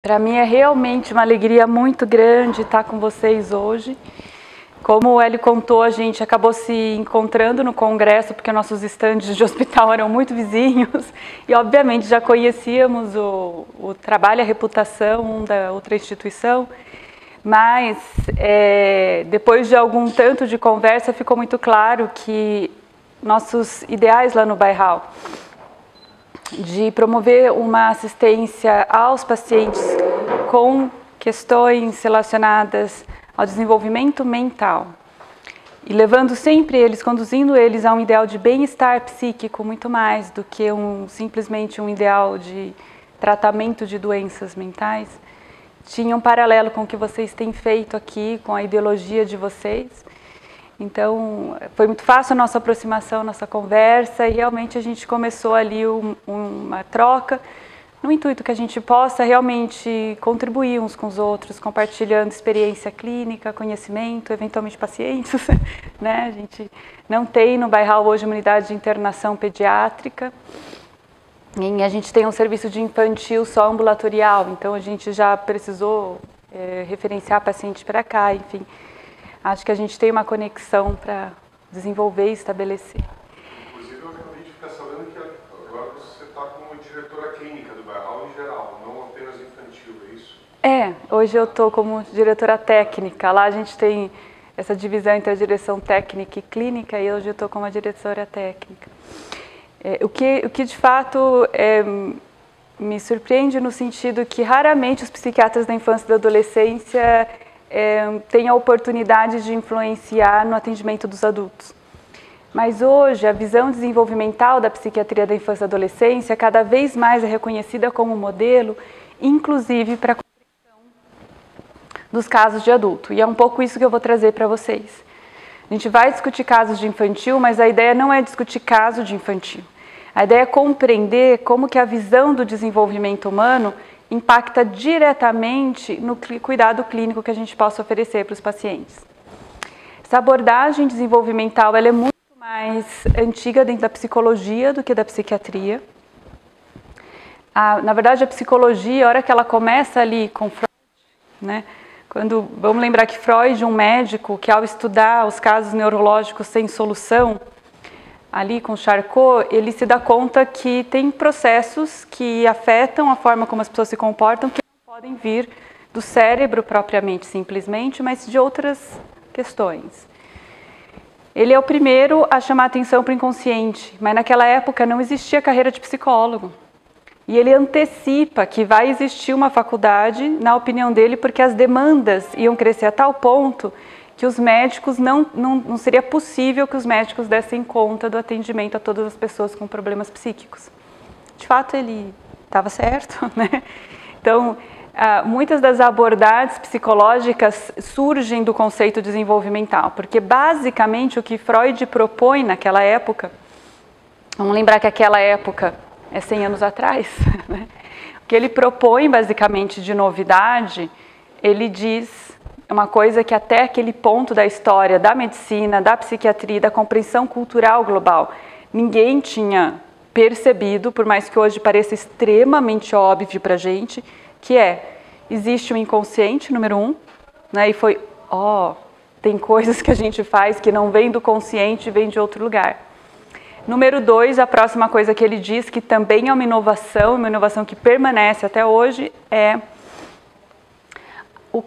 Para mim é realmente uma alegria muito grande estar com vocês hoje. Como o Hélio contou, a gente acabou se encontrando no congresso porque nossos estandes de hospital eram muito vizinhos e obviamente já conhecíamos o trabalho e a reputação da outra instituição, mas depois de algum tanto de conversa ficou muito claro que nossos ideais lá no Bairral de promover uma assistência aos pacientes com questões relacionadas ao desenvolvimento mental e levando sempre eles, conduzindo eles a um ideal de bem-estar psíquico muito mais do que simplesmente um ideal de tratamento de doenças mentais, tinha um paralelo com o que vocês têm feito aqui, com a ideologia de vocês. Então, foi muito fácil a nossa aproximação, nossa conversa, e realmente a gente começou ali uma troca, no intuito que a gente possa realmente contribuir uns com os outros, compartilhando experiência clínica, conhecimento, eventualmente pacientes, né? A gente não tem no Bairral hoje uma unidade de internação pediátrica, e a gente tem um serviço de infantil só ambulatorial, então a gente já precisou referenciar paciente para cá, enfim. Acho que a gente tem uma conexão para desenvolver e estabelecer. Inclusive, eu acabei de ficar sabendo que agora você está como diretora clínica do Bairral em geral, não apenas infantil, é isso? Hoje eu estou como diretora técnica. Lá a gente tem essa divisão entre a direção técnica e clínica, e hoje eu estou como a diretora técnica. O que de fato me surpreende no sentido que raramente os psiquiatras da infância e da adolescência tem a oportunidade de influenciar no atendimento dos adultos. Mas hoje a visão desenvolvimental da psiquiatria da infância e adolescência cada vez mais é reconhecida como modelo, inclusive para a compreensão dos casos de adulto. E é um pouco isso que eu vou trazer para vocês. A gente vai discutir casos de infantil, mas a ideia não é discutir caso de infantil. A ideia é compreender como que a visão do desenvolvimento humano impacta diretamente no cuidado clínico que a gente possa oferecer para os pacientes. Essa abordagem desenvolvimental ela é muito mais antiga dentro da psicologia do que da psiquiatria. Na verdade, a psicologia, a hora que ela começa ali com Freud, né? Vamos lembrar que Freud, um médico que ao estudar os casos neurológicos sem solução, ali com Charcot, ele se dá conta que tem processos que afetam a forma como as pessoas se comportam que não podem vir do cérebro propriamente, simplesmente, mas de outras questões. Ele é o primeiro a chamar atenção para o inconsciente, mas naquela época não existia carreira de psicólogo. E ele antecipa que vai existir uma faculdade, na opinião dele, porque as demandas iam crescer a tal ponto que os médicos não seria possível que os médicos dessem conta do atendimento a todas as pessoas com problemas psíquicos. De fato, ele estava certo, né? Então, muitas das abordagens psicológicas surgem do conceito desenvolvimental, porque basicamente o que Freud propõe naquela época, vamos lembrar que aquela época é 100 anos atrás, né? O que ele propõe basicamente de novidade, ele diz uma coisa que até aquele ponto da história da medicina, da psiquiatria, da compreensão cultural global, ninguém tinha percebido, por mais que hoje pareça extremamente óbvio para a gente, que existe o inconsciente, número 1, né? E foi, tem coisas que a gente faz que não vem do consciente, vem de outro lugar. Número 2, a próxima coisa que ele diz, que também é uma inovação que permanece até hoje, é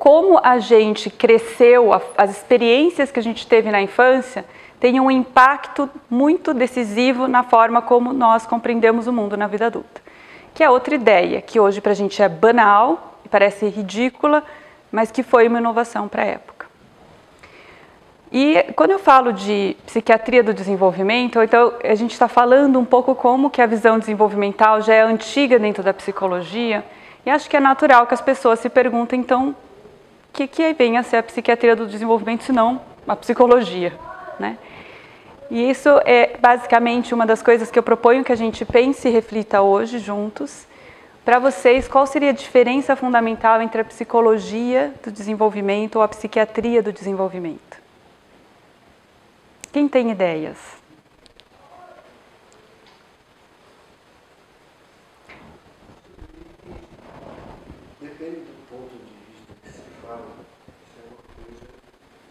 como a gente cresceu, as experiências que a gente teve na infância, tem um impacto muito decisivo na forma como nós compreendemos o mundo na vida adulta. Que é outra ideia, que hoje para a gente é banal, e parece ridícula, mas que foi uma inovação para a época. E quando eu falo de psiquiatria do desenvolvimento, então a gente está falando um pouco como que a visão desenvolvimental já é antiga dentro da psicologia, e acho que é natural que as pessoas se perguntem, então, o que vem a ser a psiquiatria do desenvolvimento, se não a psicologia, né? E isso é basicamente uma das coisas que eu proponho que a gente pense e reflita hoje juntos. Para vocês, qual seria a diferença fundamental entre a psicologia do desenvolvimento ou a psiquiatria do desenvolvimento? Quem tem ideias? Depende fala, isso é uma coisa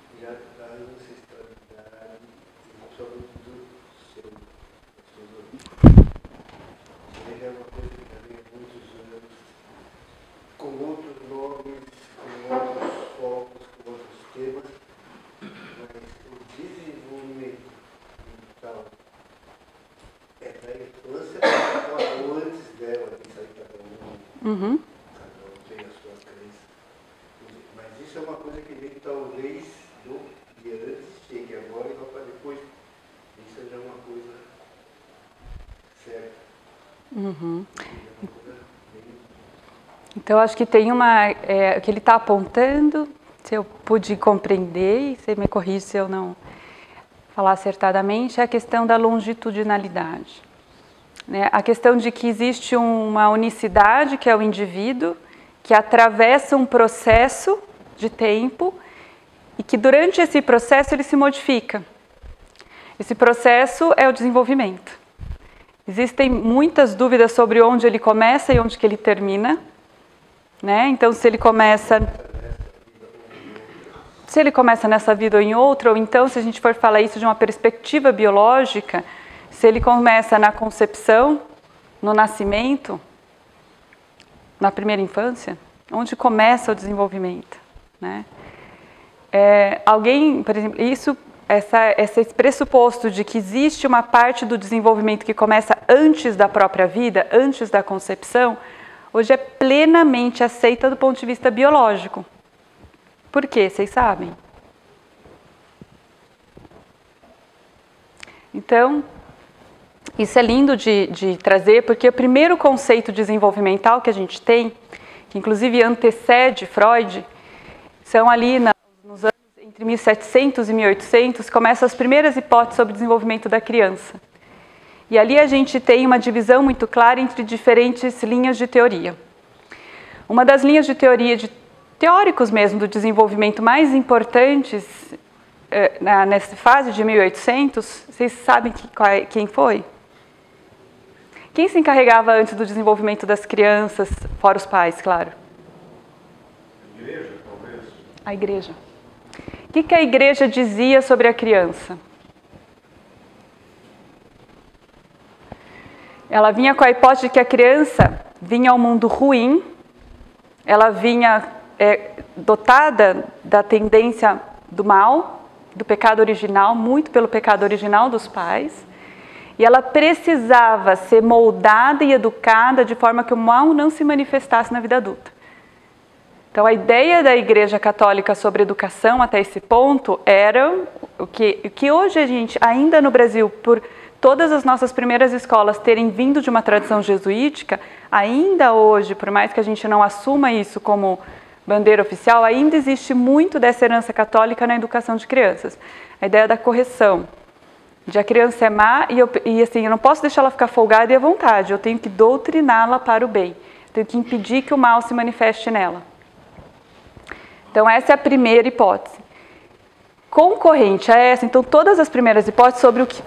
que já traz ancestralidade, principalmente do seu, das suas origens. Isso é uma coisa que já vem há muitos anos, com outros nomes, com outros focos, com outros temas, mas o desenvolvimento mental é da infância ou antes dela, isso aí cada um tem as suas crenças. Mas isso é uma coisa que vem talvez de antes, chegue agora e vai para depois. Isso já é uma coisa certa. Então, acho que tem o que ele está apontando, se eu pude compreender, e você me corrige se eu não falar acertadamente, é a questão da longitudinalidade. Né? A questão de que existe uma unicidade, que é o indivíduo, que atravessa um processo de tempo e que durante esse processo ele se modifica. Esse processo é o desenvolvimento. Existem muitas dúvidas sobre onde ele começa e onde que ele termina. Né? Então, se ele começa nessa vida ou em outra, ou então, se a gente for falar isso de uma perspectiva biológica, se ele começa na concepção, no nascimento, na primeira infância, onde começa o desenvolvimento. Né? Alguém, por exemplo, esse pressuposto de que existe uma parte do desenvolvimento que começa antes da própria vida, antes da concepção, hoje é plenamente aceita do ponto de vista biológico. Por quê? Vocês sabem? Então, isso é lindo de trazer, porque o primeiro conceito desenvolvimental que a gente tem, que inclusive antecede Freud, são ali nos anos entre 1700 e 1800, começam as primeiras hipóteses sobre o desenvolvimento da criança. E ali a gente tem uma divisão muito clara entre diferentes linhas de teoria. Uma das linhas de teoria, de teóricos mesmo do desenvolvimento mais importantes nessa fase de 1800, vocês sabem quem foi? Quem se encarregava antes do desenvolvimento das crianças, fora os pais, claro? A igreja, talvez. A igreja. O que a igreja dizia sobre a criança? Ela vinha com a hipótese de que a criança vinha ao mundo ruim, ela vinha dotada da tendência do mal, do pecado original, muito pelo pecado original dos pais, e ela precisava ser moldada e educada de forma que o mal não se manifestasse na vida adulta. Então, a ideia da Igreja Católica sobre educação até esse ponto era o que hoje a gente, ainda no Brasil, por todas as nossas primeiras escolas terem vindo de uma tradição jesuítica, ainda hoje, por mais que a gente não assuma isso como bandeira oficial, ainda existe muito dessa herança católica na educação de crianças. A ideia da correção, de a criança é má e assim, eu não posso deixar ela ficar folgada e à vontade, eu tenho que doutriná-la para o bem, eu tenho que impedir que o mal se manifeste nela. Então, essa é a primeira hipótese. Concorrente a essa, então, todas as primeiras hipóteses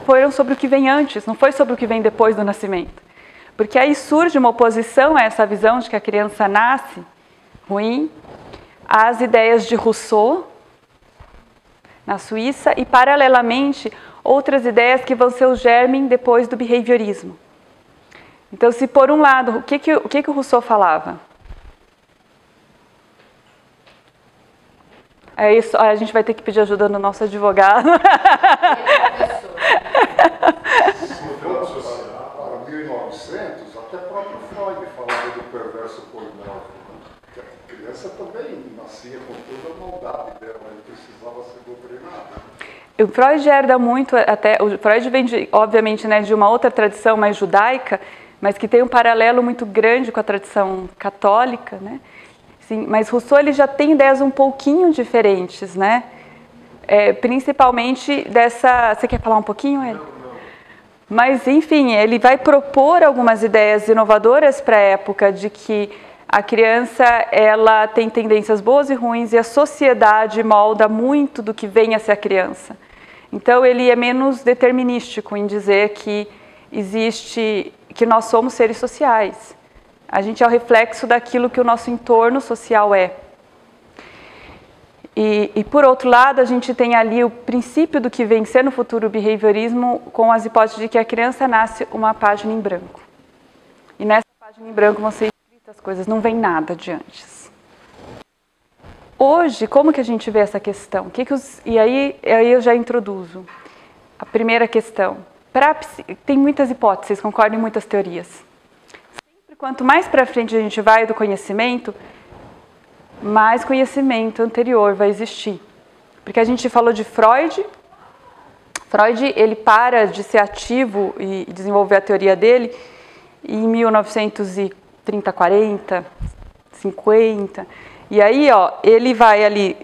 foram sobre o que vem antes, não foi sobre o que vem depois do nascimento. Porque aí surge uma oposição a essa visão de que a criança nasce ruim, às ideias de Rousseau, na Suíça, e, paralelamente, outras ideias que vão ser o germe depois do behaviorismo. Então, se por um lado, o que o Rousseau falava? É isso, a gente vai ter que pedir ajuda no nosso advogado. Se voltamos para 1900, até o próprio Freud falava do perverso polimórfico. A criança também nascia com toda a maldade dela, ele precisava ser doutrinada. O Freud herda muito, o Freud vem, obviamente, de uma outra tradição mais judaica, mas que tem um paralelo muito grande com a tradição católica, né? Sim, mas Rousseau ele já tem ideias um pouquinho diferentes, né? Principalmente dessa... Você quer falar um pouquinho, Hélio? Não. Mas, enfim, ele vai propor algumas ideias inovadoras para a época de que a criança ela tem tendências boas e ruins e a sociedade molda muito do que vem a ser a criança. Então, ele é menos determinístico em dizer que nós somos seres sociais. A gente é o reflexo daquilo que o nosso entorno social é. E por outro lado, a gente tem ali o princípio do que vem ser no futuro behaviorismo com as hipóteses de que a criança nasce uma página em branco. E nessa página em branco vão ser escritas as coisas, não vem nada de antes. Hoje, como que a gente vê essa questão? E aí eu já introduzo a primeira questão. Tem muitas hipóteses, concordam em muitas teorias. Sempre quanto mais para frente a gente vai do conhecimento, mais conhecimento anterior vai existir. Porque a gente falou de Freud. Freud, ele para de ser ativo e desenvolver a teoria dele em 1930, 40, 50. E aí, ó, ele vai ali,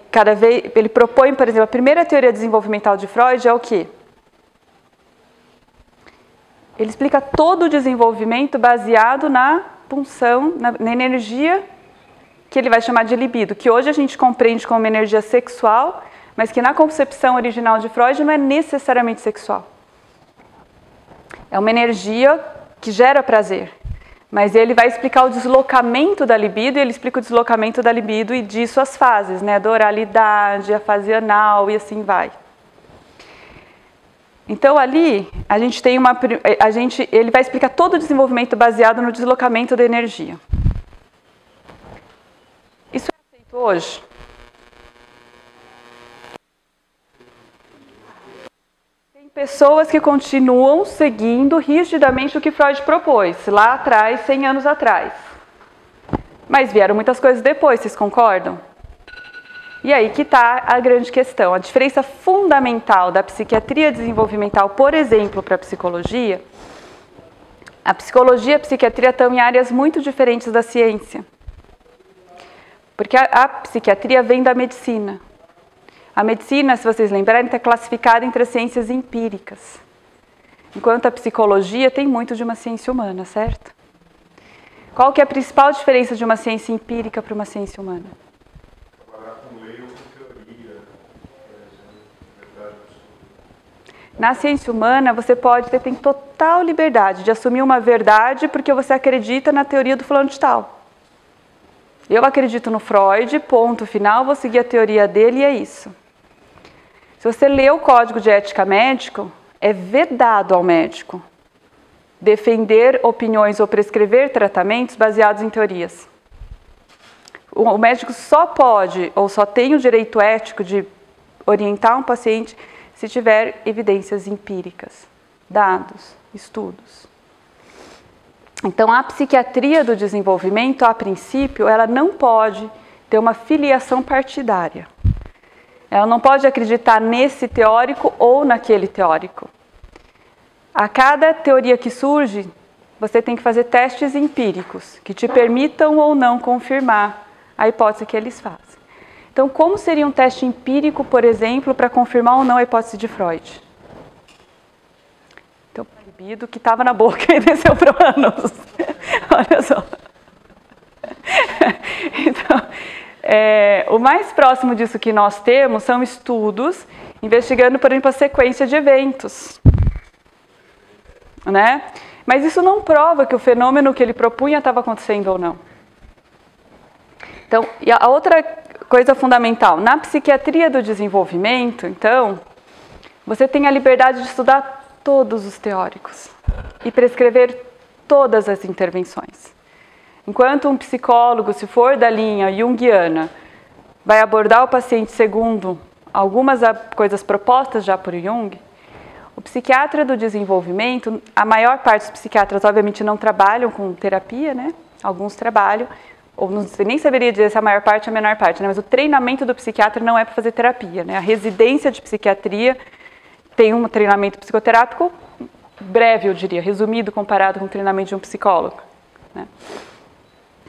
ele propõe, por exemplo, a primeira teoria desenvolvimental de Freud é o quê? Ele explica todo o desenvolvimento baseado na pulsão, na energia que ele vai chamar de libido, que hoje a gente compreende como uma energia sexual, mas que na concepção original de Freud não é necessariamente sexual. É uma energia que gera prazer, mas ele vai explicar o deslocamento da libido, e ele explica o deslocamento da libido e disso as fases, né, da oralidade, a fase anal e assim vai. Então ali a gente tem ele vai explicar todo o desenvolvimento baseado no deslocamento da energia. Isso é aceito hoje? Tem pessoas que continuam seguindo rigidamente o que Freud propôs, lá atrás, 100 anos atrás. Mas vieram muitas coisas depois, vocês concordam? E aí que está a grande questão. A diferença fundamental da psiquiatria desenvolvimental, por exemplo, para a psicologia, a psicologia e a psiquiatria estão em áreas muito diferentes da ciência. Porque a psiquiatria vem da medicina. A medicina, se vocês lembrarem, está classificada entre as ciências empíricas. Enquanto a psicologia tem muito de uma ciência humana, certo? Qual que é a principal diferença de uma ciência empírica para uma ciência humana? Trabalhar com lei ou com teoria, verdade. Na ciência humana, você tem total liberdade de assumir uma verdade porque você acredita na teoria do fulano de tal. Eu acredito no Freud, ponto final, vou seguir a teoria dele e é isso. Se você lê o Código de Ética Médico, é vedado ao médico defender opiniões ou prescrever tratamentos baseados em teorias. O médico só pode ou só tem o direito ético de orientar um paciente se tiver evidências empíricas, dados, estudos. Então, a psiquiatria do desenvolvimento, a princípio, ela não pode ter uma filiação partidária. Ela não pode acreditar nesse teórico ou naquele teórico. A cada teoria que surge, você tem que fazer testes empíricos que te permitam ou não confirmar a hipótese que eles fazem. Então, como seria um teste empírico, por exemplo, para confirmar ou não a hipótese de Freud? Então, o libido que estava na boca e desceu para o ânus. Olha só. Então, o mais próximo disso que nós temos são estudos investigando, por exemplo, a sequência de eventos. Né? Mas isso não prova que o fenômeno que ele propunha estava acontecendo ou não. Então, e a outra coisa fundamental, na psiquiatria do desenvolvimento, então, você tem a liberdade de estudar todos os teóricos e prescrever todas as intervenções. Enquanto um psicólogo, se for da linha junguiana, vai abordar o paciente segundo algumas coisas propostas já por Jung, o psiquiatra do desenvolvimento, a maior parte dos psiquiatras, obviamente, não trabalham com terapia, né? Alguns trabalham, ou não sei, nem saberia dizer se a maior parte ou a menor parte, né? Mas o treinamento do psiquiatra não é para fazer terapia, né? A residência de psiquiatria tem um treinamento psicoterápico breve, eu diria, resumido comparado com o treinamento de um psicólogo, né?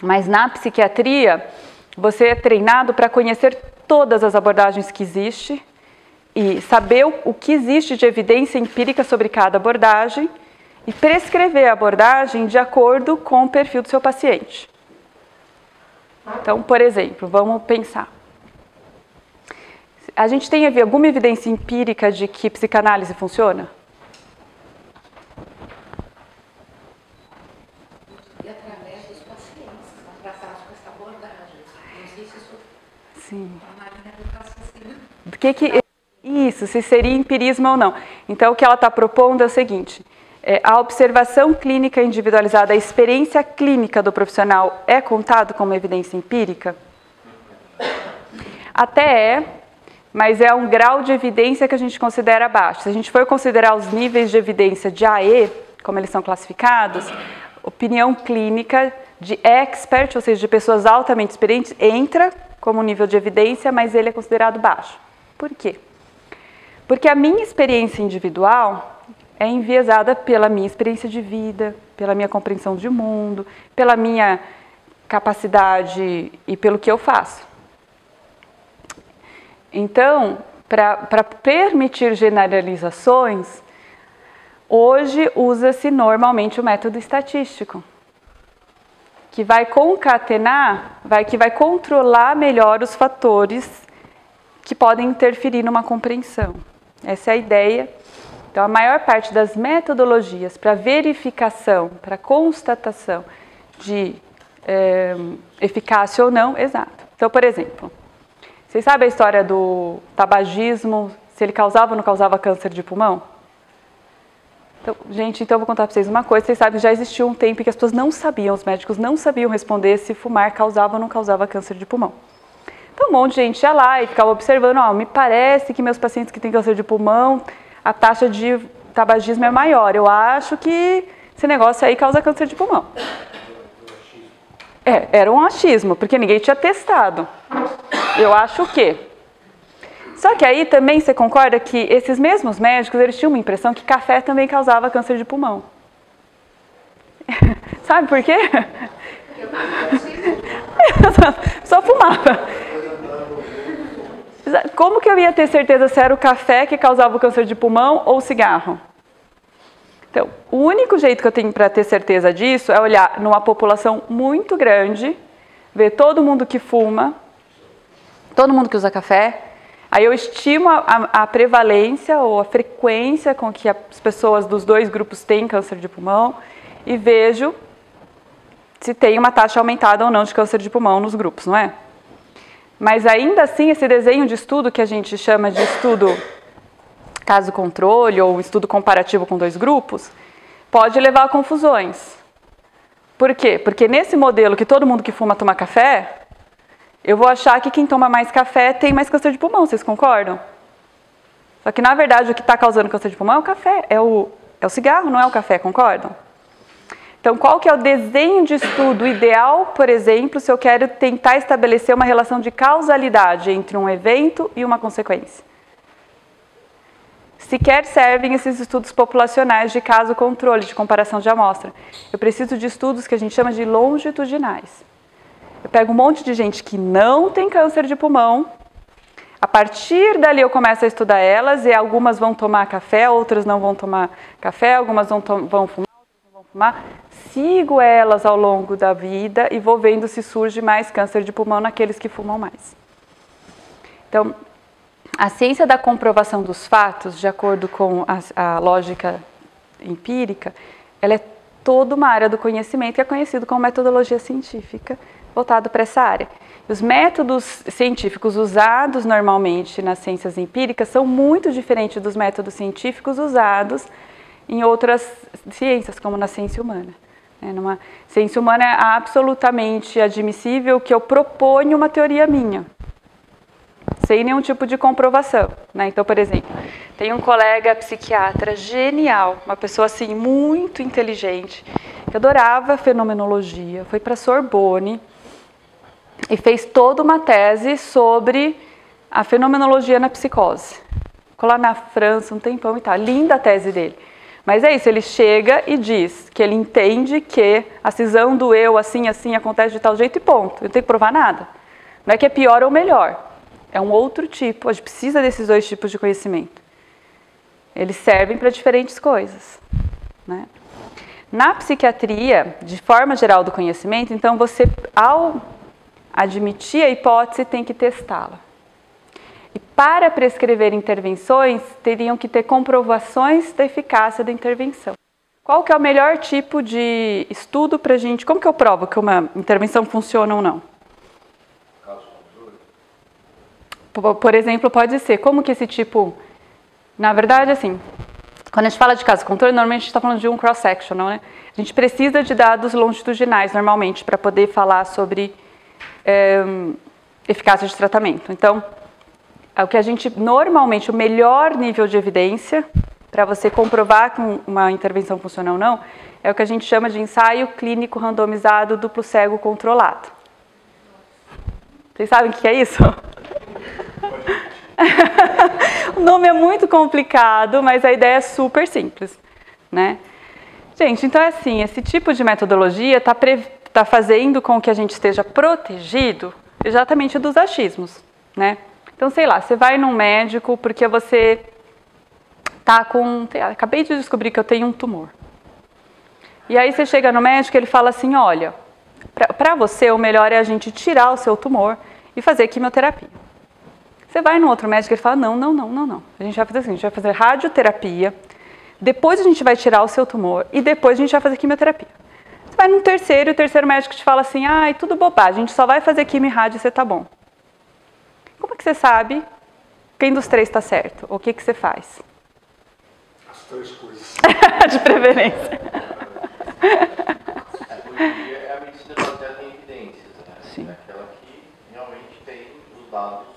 Mas na psiquiatria, você é treinado para conhecer todas as abordagens que existem e saber o que existe de evidência empírica sobre cada abordagem e prescrever a abordagem de acordo com o perfil do seu paciente. Então, por exemplo, vamos pensar. A gente tem alguma evidência empírica de que psicanálise funciona? E através dos pacientes, tratados com essa abordagem. Não sei se isso Sim. Isso, se seria empirismo ou não. Então, o que ela está propondo é o seguinte, a observação clínica individualizada, a experiência clínica do profissional é contado como evidência empírica? Até é, mas é um grau de evidência que a gente considera baixo. Se a gente for considerar os níveis de evidência de AE, como eles são classificados, opinião clínica de expert, ou seja, de pessoas altamente experientes, entra como nível de evidência, mas ele é considerado baixo. Por quê? Porque a minha experiência individual é enviesada pela minha experiência de vida, pela minha compreensão de mundo, pela minha capacidade e pelo que eu faço. Então, para permitir generalizações, hoje usa-se normalmente o método estatístico, que vai concatenar, que vai controlar melhor os fatores que podem interferir numa compreensão. Essa é a ideia. Então, a maior parte das metodologias para verificação, para constatação de eficácia ou não, exato. Então, por exemplo, vocês sabem a história do tabagismo, se ele causava ou não causava câncer de pulmão? Então, gente, então eu vou contar para vocês uma coisa. Vocês sabem que já existiu um tempo em que as pessoas não sabiam, os médicos não sabiam responder se fumar causava ou não causava câncer de pulmão. Então, um monte de gente ia lá e ficava observando, me parece que meus pacientes que têm câncer de pulmão, a taxa de tabagismo é maior. Eu acho que esse negócio aí causa câncer de pulmão. Era um achismo, porque ninguém tinha testado. Eu acho o quê? Só que aí também você concorda que esses mesmos médicos, eles tinham uma impressão que café também causava câncer de pulmão. Sabe por quê? Só fumava. Como que eu ia ter certeza se era o café que causava o câncer de pulmão ou o cigarro? Então, o único jeito que eu tenho para ter certeza disso é olhar numa população muito grande, ver todo mundo que fuma, todo mundo que usa café, aí eu estimo a prevalência ou a frequência com que as pessoas dos dois grupos têm câncer de pulmão e vejo se tem uma taxa aumentada ou não de câncer de pulmão nos grupos, não é? Mas ainda assim, esse desenho de estudo que a gente chama de estudo caso-controle ou estudo comparativo com dois grupos, pode levar a confusões. Por quê? Porque nesse modelo que todo mundo que fuma toma café, eu vou achar que quem toma mais café tem mais câncer de pulmão, vocês concordam? Só que na verdade o que está causando câncer de pulmão é o café, é o cigarro, não é o café, concordam? Então, qual que é o desenho de estudo ideal, por exemplo, se eu quero tentar estabelecer uma relação de causalidade entre um evento e uma consequência? Sequer servem esses estudos populacionais de caso-controle, de comparação de amostra. Eu preciso de estudos que a gente chama de longitudinais. Eu pego um monte de gente que não tem câncer de pulmão, a partir dali eu começo a estudar elas, e algumas vão tomar café, outras não vão tomar café, algumas vão fumar, outras não vão fumar. Sigo elas ao longo da vida e vou vendo se surge mais câncer de pulmão naqueles que fumam mais. Então, a ciência da comprovação dos fatos, de acordo com a lógica empírica, ela é toda uma área do conhecimento que é conhecido como metodologia científica, voltado para essa área. Os métodos científicos usados normalmente nas ciências empíricas são muito diferentes dos métodos científicos usados em outras ciências, como na ciência humana. Numa ciência humana é absolutamente admissível que eu proponho uma teoria minha, sem nenhum tipo de comprovação. Então, por exemplo, tem um colega psiquiatra genial, uma pessoa assim muito inteligente, que adorava fenomenologia, foi para a Sorbonne e fez toda uma tese sobre a fenomenologia na psicose. Ficou lá na França um tempão e tal, linda a tese dele. Mas é isso, ele chega e diz que ele entende que a cisão do eu, assim, acontece de tal jeito e ponto. Eu não tenho que provar nada. Não é que é pior ou melhor. É um outro tipo, a gente precisa desses dois tipos de conhecimento. Eles servem para diferentes coisas. Na psiquiatria, de forma geral do conhecimento, então você, ao admitir a hipótese, tem que testá-la. E para prescrever intervenções, teriam que ter comprovações da eficácia da intervenção. Qual que é o melhor tipo de estudo para a gente? Como que eu provo que uma intervenção funciona ou não? por exemplo, pode ser, como que esse tipo, na verdade, assim, quando a gente fala de caso controle, normalmente a gente está falando de um cross-sectional, né? A gente precisa de dados longitudinais, normalmente, para poder falar sobre eficácia de tratamento. Então, o que a gente, normalmente, o melhor nível de evidência, para você comprovar que uma intervenção funciona ou não, é o que a gente chama de ensaio clínico randomizado duplo cego controlado. Vocês sabem o que é isso? O nome é muito complicado, mas a ideia é super simples, né? Gente, então é assim, esse tipo de metodologia está fazendo com que a gente esteja protegido exatamente dos achismos, né? Então, sei lá, você vai num médico porque você tá com... Acabei de descobrir que eu tenho um tumor. E aí você chega no médico e ele fala assim, olha, para você o melhor é a gente tirar o seu tumor e fazer quimioterapia. Você vai no outro médico e ele fala, não. A gente vai fazer assim, a gente vai fazer radioterapia, depois a gente vai tirar o seu tumor e depois a gente vai fazer quimioterapia. Você vai no terceiro e o terceiro médico te fala assim, ai, tudo bobagem, a gente só vai fazer quimio e rádio e você tá bom. Como é que você sabe quem dos três está certo? O que você faz? As três coisas. De preferência. É a medicina baseada em evidências, né? Sim. É aquela que realmente tem os dados.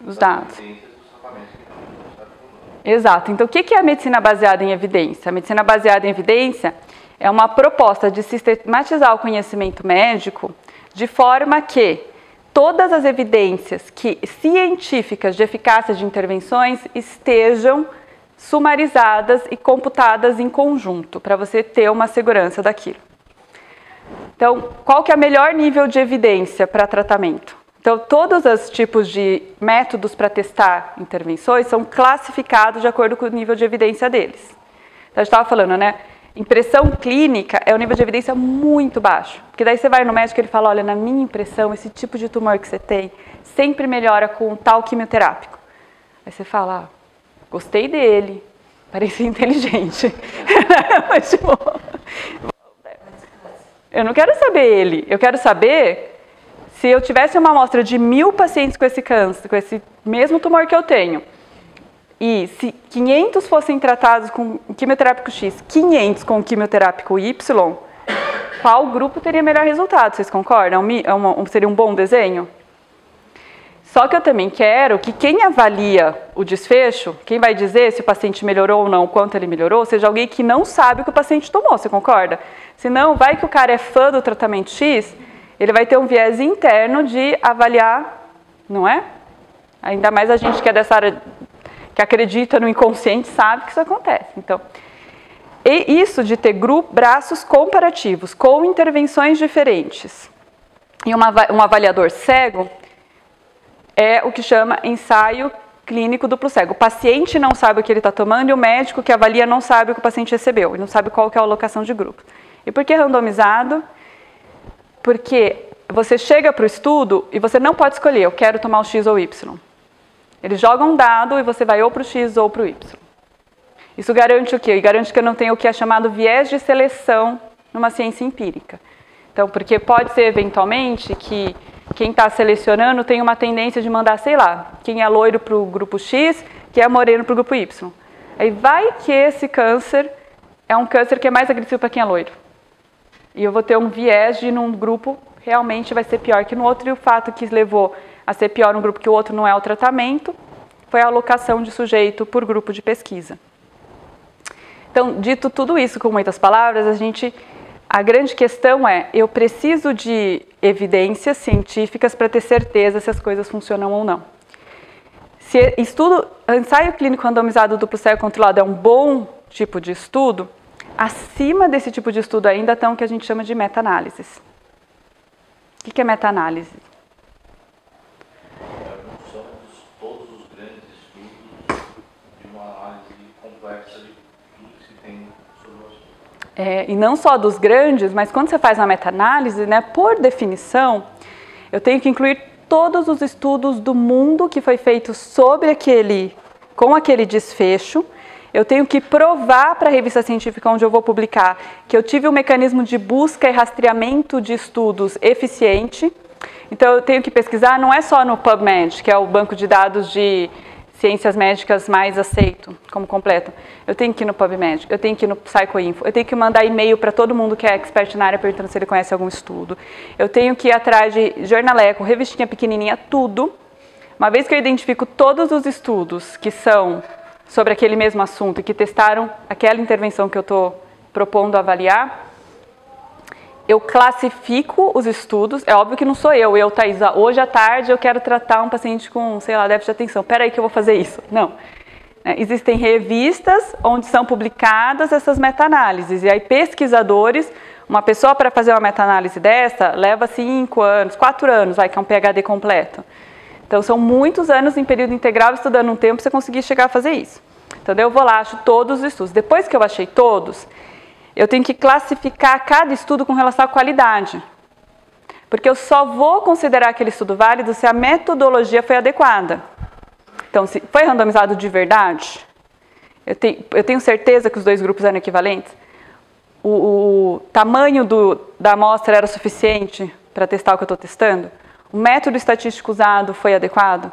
Os dados. Evidências dos tratamentos que não sabem como. Exato. Então, o que é a medicina baseada em evidência? A medicina baseada em evidência é uma proposta de sistematizar o conhecimento médico de forma que todas as evidências científicas de eficácia de intervenções estejam sumarizadas e computadas em conjunto, para você ter uma segurança daquilo. Então, qual que é o melhor nível de evidência para tratamento? Então, todos os tipos de métodos para testar intervenções são classificados de acordo com o nível de evidência deles. Então, a gente estava falando, né? Impressão clínica é um nível de evidência muito baixo. Porque daí você vai no médico e ele fala, olha, na minha impressão, esse tipo de tumor que você tem sempre melhora com tal quimioterápico. Aí você fala, gostei dele, parecia inteligente. Mas, tipo, eu não quero saber ele, eu quero saber se eu tivesse uma amostra de 1000 pacientes com esse câncer, com esse mesmo tumor que eu tenho, e se 500 fossem tratados com quimioterápico X, 500 com quimioterápico Y, qual grupo teria melhor resultado? Vocês concordam? Seria um bom desenho? Só que eu também quero que quem avalia o desfecho, quem vai dizer se o paciente melhorou ou não, o quanto ele melhorou, seja alguém que não sabe o que o paciente tomou, você concorda? Senão, vai que o cara é fã do tratamento X, ele vai ter um viés interno de avaliar, não é? Ainda mais a gente que é dessa área, que acredita no inconsciente, sabe que isso acontece. Então, e isso de ter braços comparativos com intervenções diferentes e um avaliador cego é o que chama ensaio clínico duplo cego. O paciente não sabe o que ele está tomando e o médico que avalia não sabe o que o paciente recebeu. Ele não sabe qual que é a alocação de grupo. E por que randomizado? Porque você chega para o estudo e você não pode escolher, eu quero tomar o X ou o Y. Eles jogam um dado e você vai ou para o X ou para o Y. Isso garante o quê? Garante que eu não tenho o que é chamado viés de seleção numa ciência empírica. Então, porque pode ser eventualmente que quem está selecionando tem uma tendência de mandar, sei lá, quem é loiro para o grupo X, quem é moreno para o grupo Y. Aí vai que esse câncer é um câncer que é mais agressivo para quem é loiro. E eu vou ter um viés de num grupo realmente vai ser pior que no outro, e o fato que levou a ser pior num grupo que o outro não é o tratamento, foi a alocação de sujeito por grupo de pesquisa. Então, dito tudo isso com muitas palavras, a grande questão é, eu preciso de evidências científicas para ter certeza se as coisas funcionam ou não. Se ensaio clínico randomizado duplo cego controlado é um bom tipo de estudo, acima desse tipo de estudo ainda estão o que a gente chama de meta-análises. O que é meta-análise? São todos os grandes estudos de uma análise complexa de tudo que se tem sobre o assunto. E não só dos grandes, mas quando você faz uma meta-análise, né, por definição, eu tenho que incluir todos os estudos do mundo que foi feito com aquele desfecho. Eu tenho que provar para a revista científica onde eu vou publicar que eu tive um mecanismo de busca e rastreamento de estudos eficiente. Então, eu tenho que pesquisar, não é só no PubMed, que é o banco de dados de ciências médicas mais aceito, como completo. Eu tenho que ir no PubMed, eu tenho que ir no PsychoInfo, eu tenho que mandar e-mail para todo mundo que é expert na área, perguntando se ele conhece algum estudo. Eu tenho que ir atrás de jornaleco, revistinha pequenininha, tudo. Uma vez que eu identifico todos os estudos que são sobre aquele mesmo assunto e que testaram aquela intervenção que eu estou propondo avaliar, eu classifico os estudos. É óbvio que não sou eu, Thaís, hoje à tarde eu quero tratar um paciente com, sei lá, déficit de atenção. Espera aí que eu vou fazer isso. Não. Existem revistas onde são publicadas essas meta-análises. E aí pesquisadores, uma pessoa para fazer uma meta-análise dessa leva 5 anos, 4 anos, que é um PhD completo. Então são muitos anos em período integral estudando um tempo para você conseguir chegar a fazer isso. Então eu vou lá, acho todos os estudos. Depois que eu achei todos, eu tenho que classificar cada estudo com relação à qualidade. Porque eu só vou considerar aquele estudo válido se a metodologia foi adequada. Então, se foi randomizado de verdade, eu tenho certeza que os 2 grupos eram equivalentes, o tamanho da amostra era suficiente para testar o que eu estou testando, o método estatístico usado foi adequado,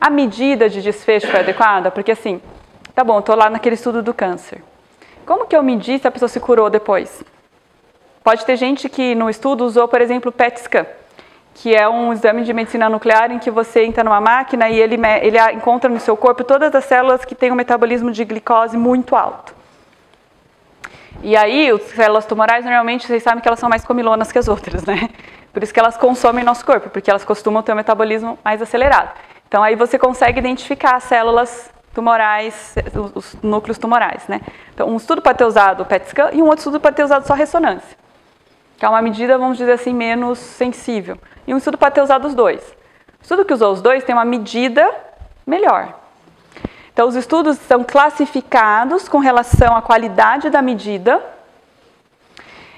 a medida de desfecho foi adequada, porque assim, tá bom, estou lá naquele estudo do câncer. Como que eu medi se a pessoa se curou depois? Pode ter gente que no estudo usou, por exemplo, o PET scan, que é um exame de medicina nuclear em que você entra numa máquina e ele encontra no seu corpo todas as células que têm um metabolismo de glicose muito alto. E aí, as células tumorais, normalmente, vocês sabem que elas são mais comilonas que as outras, né? Por isso que elas consomem nosso corpo, porque elas costumam ter um metabolismo mais acelerado. Então, aí você consegue identificar as células tumorais, os núcleos tumorais, né? Então, um estudo pode ter usado o PET scan e um outro estudo pode ter usado só ressonância, que é uma medida, vamos dizer assim, menos sensível. E um estudo pode ter usado os 2. O estudo que usou os 2 tem uma medida melhor. Então, os estudos são classificados com relação à qualidade da medida.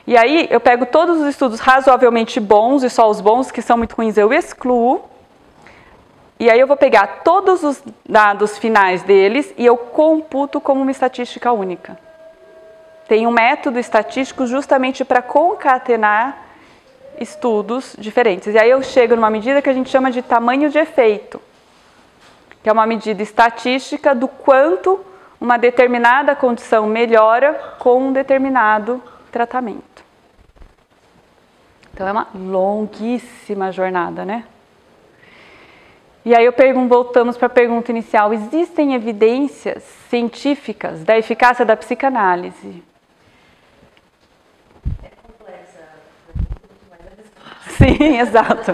E aí, eu pego todos os estudos razoavelmente bons, e só os bons que são muito ruins eu excluo. E aí eu vou pegar todos os dados finais deles e eu computo como uma estatística única. Tem um método estatístico justamente para concatenar estudos diferentes. E aí eu chego numa medida que a gente chama de tamanho de efeito, que é uma medida estatística do quanto uma determinada condição melhora com um determinado tratamento. Então é uma longuíssima jornada, né? E aí voltamos para a pergunta inicial, existem evidências científicas da eficácia da psicanálise? É complexa a pergunta, mas a resposta. Sim, exato.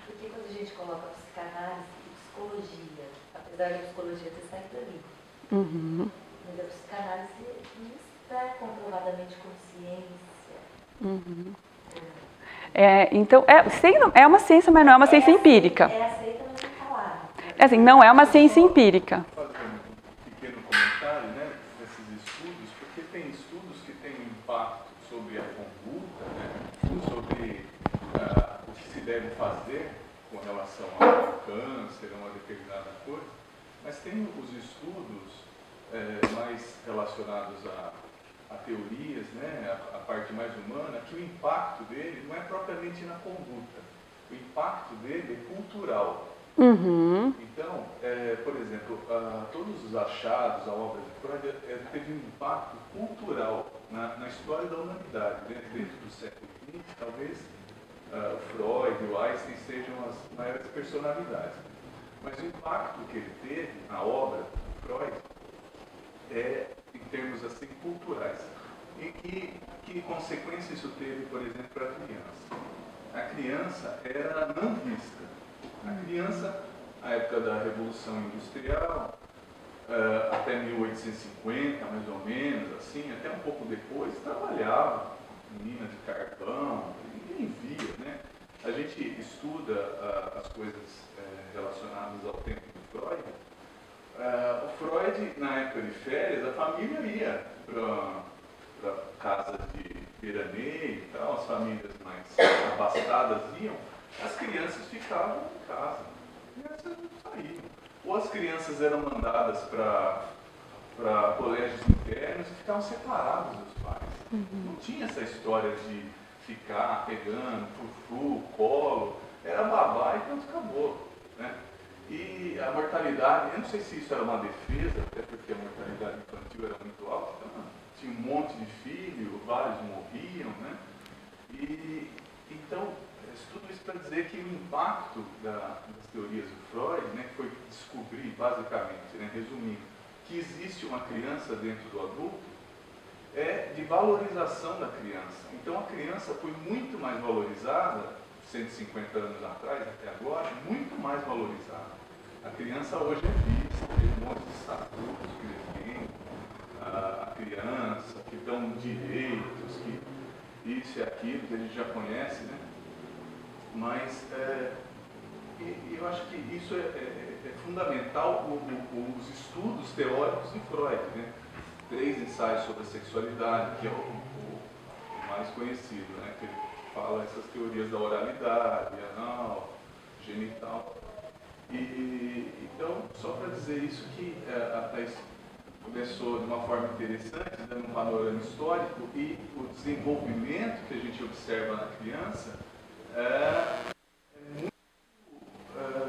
Porque quando a gente coloca psicanálise e psicologia, apesar da psicologia ter saído dali, mas a psicanálise não está comprovadamente com ciência. Então, é uma ciência, mas não é uma ciência empírica. É aceita, mas não falada. Assim, não é uma ciência empírica. Fazer um pequeno comentário, né, desses estudos, porque tem estudos que têm um impacto sobre a conduta, né, sobre o que se deve fazer com relação ao câncer, a uma determinada coisa, mas tem os estudos mais relacionados a teorias, né, a parte mais humana, que o impacto dele não é propriamente na conduta, o impacto dele é cultural. Então, por exemplo, todos os achados, a obra de Freud teve um impacto cultural na história da humanidade, né? Dentro do século XX, talvez Freud e o Einstein sejam as maiores personalidades. Mas o impacto que ele teve na obra de Freud é em termos assim culturais. E que consequência isso teve, por exemplo, para a criança? A criança era não vista. A criança, na época da Revolução Industrial, até 1850, mais ou menos, assim, até um pouco depois, trabalhava em mina de carvão, ninguém via, né? A gente estuda as coisas relacionadas ao tempo do Freud. O Freud, na época de férias, a família ia para casa de veraneio e tal, as famílias mais abastadas iam, as crianças ficavam em casa, as crianças não saíam. Ou as crianças eram mandadas para colégios internos e ficavam separados dos pais. Não tinha essa história de ficar pegando, frufru, colo. era babá e pronto, acabou. Né? E a mortalidade, eu não sei se isso era uma defesa, até porque a mortalidade infantil era muito alta, então, tinha um monte de filho, vários morriam, né? E então, tudo isso para dizer que o impacto das teorias do Freud, né, que foi descobrir, basicamente, né, resumindo, que existe uma criança dentro do adulto, é de valorização da criança. Então a criança foi muito mais valorizada, 150 anos atrás, até agora, muito mais valorizada. A criança hoje é vista, tem um monte de estatutos que defendem a criança, que dão direitos, que isso e aquilo, que a gente já conhece, né? Mas eu acho que isso é fundamental, os estudos teóricos de Freud, né? 3 ensaios sobre a sexualidade, que é o mais conhecido, né? Que ele fala essas teorias da oralidade, anal, genital. Então, só para dizer isso, que a Thais começou de uma forma interessante, dando um panorama histórico, e o desenvolvimento que a gente observa na criança é muito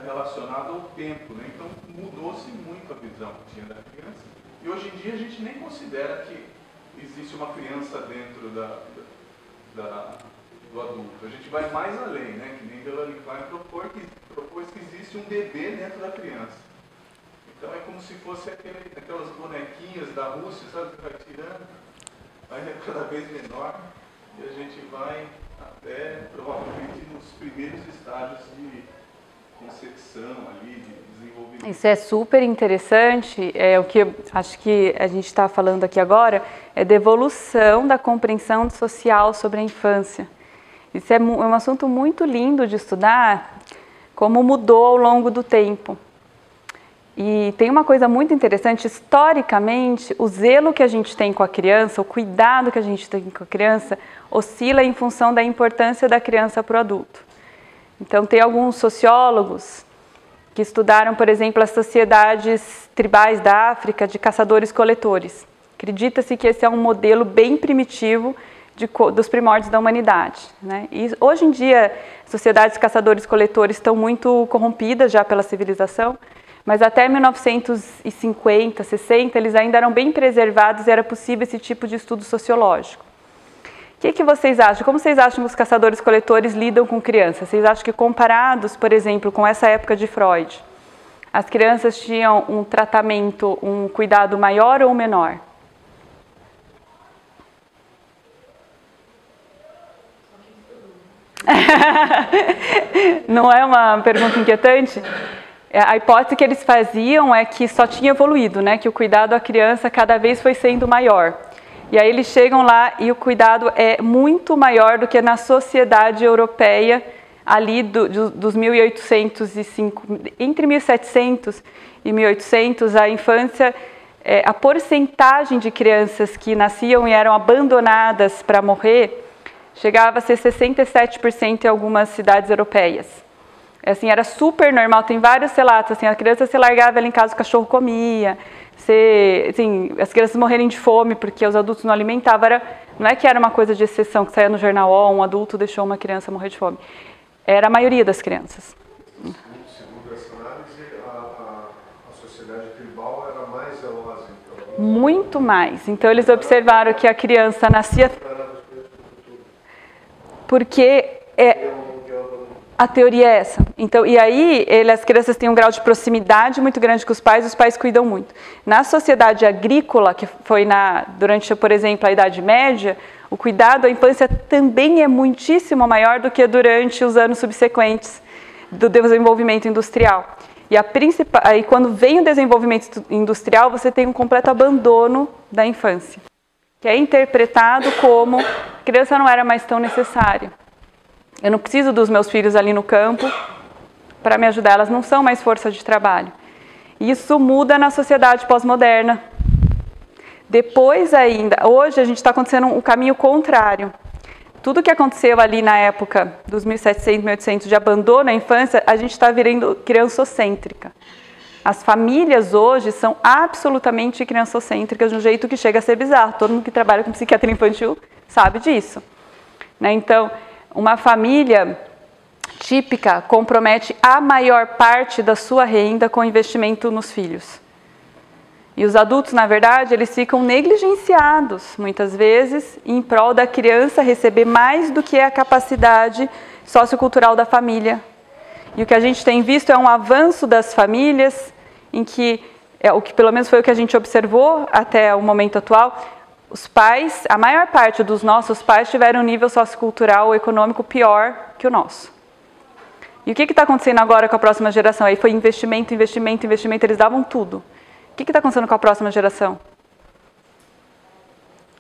relacionado ao tempo, né? Então mudou-se muito a visão que tinha da criança, e hoje em dia a gente nem considera que existe uma criança dentro do adulto. A gente vai mais além, né? Que nem Deleuze propôs que existe um bebê dentro da criança. Então é como se fosse aquelas bonequinhas da Rússia, sabe, que vai tirando, vai cada vez menor, e a gente vai até, provavelmente, nos primeiros estágios de concepção ali, de desenvolvimento. Isso é super interessante, o que eu acho que a gente está falando aqui agora é da evolução da compreensão social sobre a infância. Isso é um assunto muito lindo de estudar, como mudou ao longo do tempo. E tem uma coisa muito interessante, historicamente, o zelo que a gente tem com a criança, o cuidado que a gente tem com a criança, oscila em função da importância da criança para o adulto. Então, tem alguns sociólogos que estudaram, por exemplo, as sociedades tribais da África de caçadores-coletores. Acredita-se que esse é um modelo bem primitivo dos primórdios da humanidade, né? E hoje em dia, sociedades caçadores-coletores estão muito corrompidas já pela civilização, mas até 1950, 60, eles ainda eram bem preservados e era possível esse tipo de estudo sociológico. O que vocês acham? Como vocês acham que os caçadores-coletores lidam com crianças? Vocês acham que comparados, por exemplo, com essa época de Freud, as crianças tinham um tratamento, um cuidado maior ou menor? Não é uma pergunta inquietante? A hipótese que eles faziam é que só tinha evoluído, né? Que o cuidado à criança cada vez foi sendo maior. E aí eles chegam lá e o cuidado é muito maior do que na sociedade europeia, ali dos 1805, entre 1700 e 1800, a infância, a porcentagem de crianças que nasciam e eram abandonadas para morrer, chegava a ser 67% em algumas cidades europeias. Assim, era super normal, tem vários relatos, assim, a criança se largava ali em casa, o cachorro comia, assim, as crianças morrerem de fome porque os adultos não alimentavam, não é que era uma coisa de exceção, que saía no jornal, um adulto deixou uma criança morrer de fome. Era a maioria das crianças. Segundo essa análise, a sociedade tribal era mais zelosa, então. Muito mais. Então eles observaram que a criança nascia... Porque a teoria é essa. Então, e aí, as crianças têm um grau de proximidade muito grande com os pais cuidam muito. Na sociedade agrícola, que foi durante, por exemplo, a Idade Média, o cuidado à infância também é muitíssimo maior do que durante os anos subsequentes do desenvolvimento industrial. E aí, quando vem o desenvolvimento industrial, você tem um completo abandono da infância, que é interpretado como a criança não era mais tão necessária. Eu não preciso dos meus filhos ali no campo para me ajudar, elas não são mais força de trabalho. Isso muda na sociedade pós-moderna. Depois ainda, hoje a gente está acontecendo um caminho contrário. Tudo que aconteceu ali na época dos 1700, 1800 de abandono à infância, a gente está virando criançocêntrica. As famílias hoje são absolutamente criançocêntricas de um jeito que chega a ser bizarro. Todo mundo que trabalha com psiquiatria infantil sabe disso, né? Então, uma família típica compromete a maior parte da sua renda com investimento nos filhos. E os adultos, na verdade, eles ficam negligenciados, muitas vezes, em prol da criança receber mais do que a capacidade sociocultural da família. E o que a gente tem visto é um avanço das famílias, em que, o que pelo menos foi o que a gente observou até o momento atual, os pais, a maior parte dos nossos pais tiveram um nível sociocultural ou econômico pior que o nosso. E o que está acontecendo agora com a próxima geração? Aí foi investimento, investimento, investimento, eles davam tudo. O que está acontecendo com a próxima geração?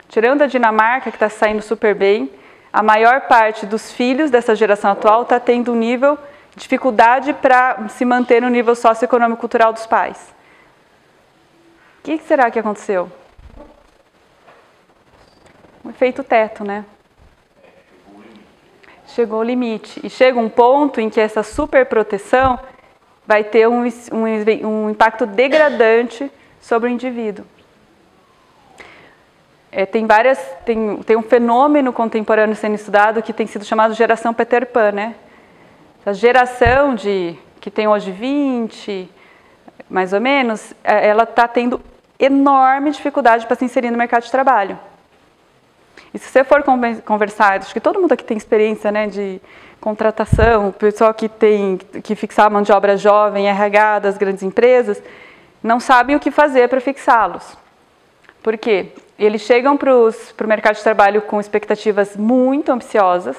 Tirando a Dinamarca, que está saindo super bem, a maior parte dos filhos dessa geração atual está tendo um nível de dificuldade para se manter no nível socioeconômico cultural dos pais. O que será que aconteceu? Um efeito teto, né? Chegou o limite. E chega um ponto em que essa superproteção vai ter um impacto degradante sobre o indivíduo. Tem um fenômeno contemporâneo sendo estudado que tem sido chamado geração Peter Pan, né? A geração que tem hoje 20, mais ou menos, ela está tendo enorme dificuldade para se inserir no mercado de trabalho. E se você for conversar, acho que todo mundo aqui tem experiência, né, de contratação, o pessoal que fixar a mão de obra jovem, RH das grandes empresas, não sabem o que fazer para fixá-los. Por quê? Eles chegam para o mercado de trabalho com expectativas muito ambiciosas.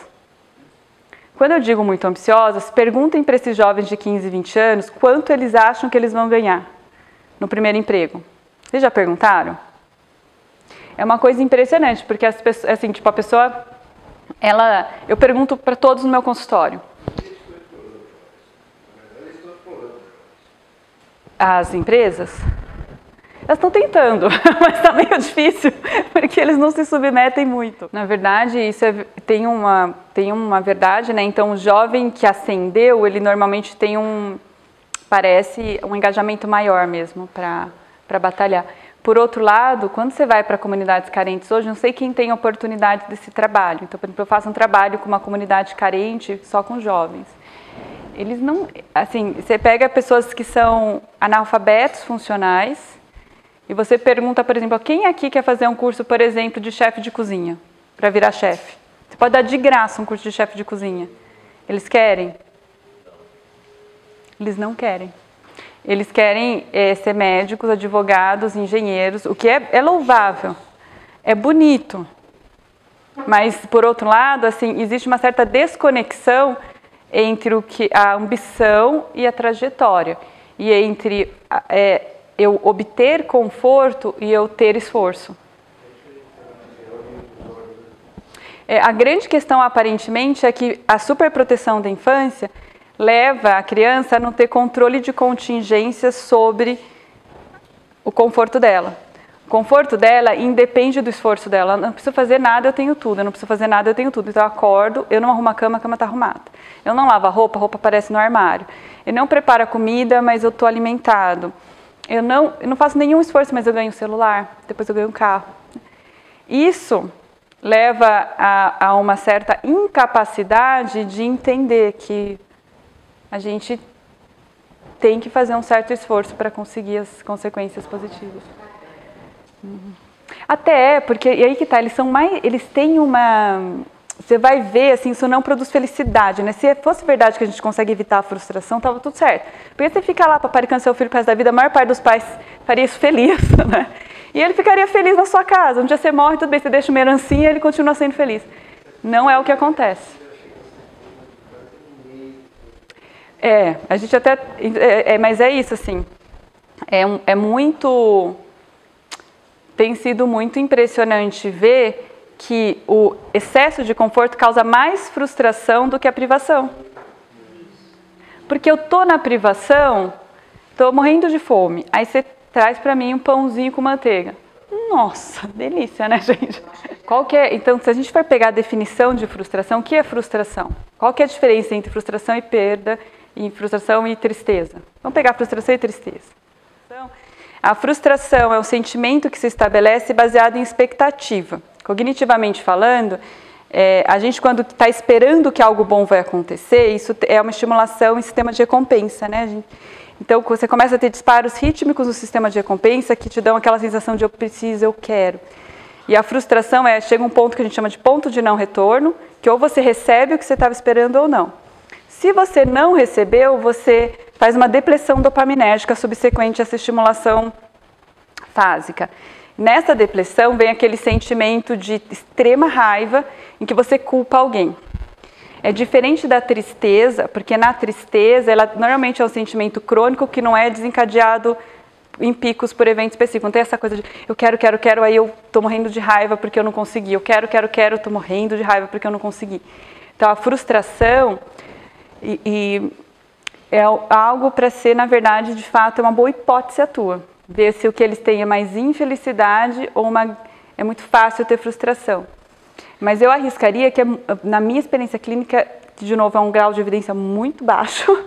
Quando eu digo muito ambiciosas, perguntem para esses jovens de 15, 20 anos quanto eles acham que eles vão ganhar no primeiro emprego. Vocês já perguntaram? É uma coisa impressionante, porque as pessoas, assim, tipo, a pessoa, eu pergunto para todos no meu consultório. As empresas? Elas estão tentando, mas está meio difícil, porque eles não se submetem muito. Na verdade, isso tem uma verdade, né? Então, o jovem que ascendeu, ele normalmente tem parece um engajamento maior mesmo para batalhar. Por outro lado, quando você vai para comunidades carentes hoje, não sei quem tem oportunidade desse trabalho. Então, por exemplo, eu faço um trabalho com uma comunidade carente só com jovens. Eles não, assim, você pega pessoas que são analfabetos funcionais e você pergunta, por exemplo, quem aqui quer fazer um curso, por exemplo, de chefe de cozinha, para virar chefe? Você pode dar de graça um curso de chefe de cozinha. Eles querem? Eles não querem. Eles querem ser médicos, advogados, engenheiros, o que é louvável, é bonito. Mas, por outro lado, assim, existe uma certa desconexão entre a ambição e a trajetória. E entre eu obter conforto e eu ter esforço. A grande questão, aparentemente, é que a superproteção da infância leva a criança a não ter controle de contingências sobre o conforto dela. O conforto dela independe do esforço dela. Eu não preciso fazer nada, eu tenho tudo. Eu não preciso fazer nada, eu tenho tudo. Então eu acordo, eu não arrumo a cama está arrumada. Eu não lavo a roupa aparece no armário. Eu não preparo a comida, mas eu estou alimentado. Eu não faço nenhum esforço, mas eu ganho um celular, depois eu ganho um carro. Isso leva a uma certa incapacidade de entender que a gente tem que fazer um certo esforço para conseguir as consequências positivas. Até porque, e aí que tá, eles têm uma, você vai ver, assim, isso não produz felicidade, né? Se fosse verdade que a gente consegue evitar a frustração, tava tudo certo. Porque você fica lá paparicando seu filho pro resto da vida, a maior parte dos pais faria isso feliz, né? E ele ficaria feliz na sua casa. Um dia você morre, tudo bem, você deixa uma herancinha e ele continua sendo feliz. Não é o que acontece. A gente até... mas é isso, assim. Tem sido muito impressionante ver que o excesso de conforto causa mais frustração do que a privação. Porque eu tô na privação, tô morrendo de fome. Aí você traz para mim um pãozinho com manteiga. Nossa, delícia, né, gente? Então, se a gente for pegar a definição de frustração, o que é frustração? Qual que é a diferença entre frustração e perda, e frustração e tristeza? Vamos pegar frustração e tristeza. A frustração é um sentimento que se estabelece baseado em expectativa. Cognitivamente falando, a gente, quando está esperando que algo bom vai acontecer, isso é uma estimulação em sistema de recompensa, né? Então, você começa a ter disparos rítmicos no sistema de recompensa que te dão aquela sensação de eu preciso, eu quero. E a frustração chega um ponto que a gente chama de ponto de não retorno, que ou você recebe o que você estava esperando ou não. Se você não recebeu, você faz uma depressão dopaminérgica subsequente a essa estimulação fásica. Nessa depressão vem aquele sentimento de extrema raiva em que você culpa alguém. É diferente da tristeza, porque na tristeza, ela normalmente é um sentimento crônico que não é desencadeado em picos por evento específico. Não tem essa coisa de eu quero, aí eu estou morrendo de raiva porque eu não consegui. Eu quero, estou morrendo de raiva porque eu não consegui. Então, a frustração é algo para ser, na verdade, de fato, é uma boa hipótese a tua. Ver se o que eles têm é mais infelicidade ou é muito fácil ter frustração. Mas eu arriscaria que, na minha experiência clínica, que de novo é um grau de evidência muito baixo,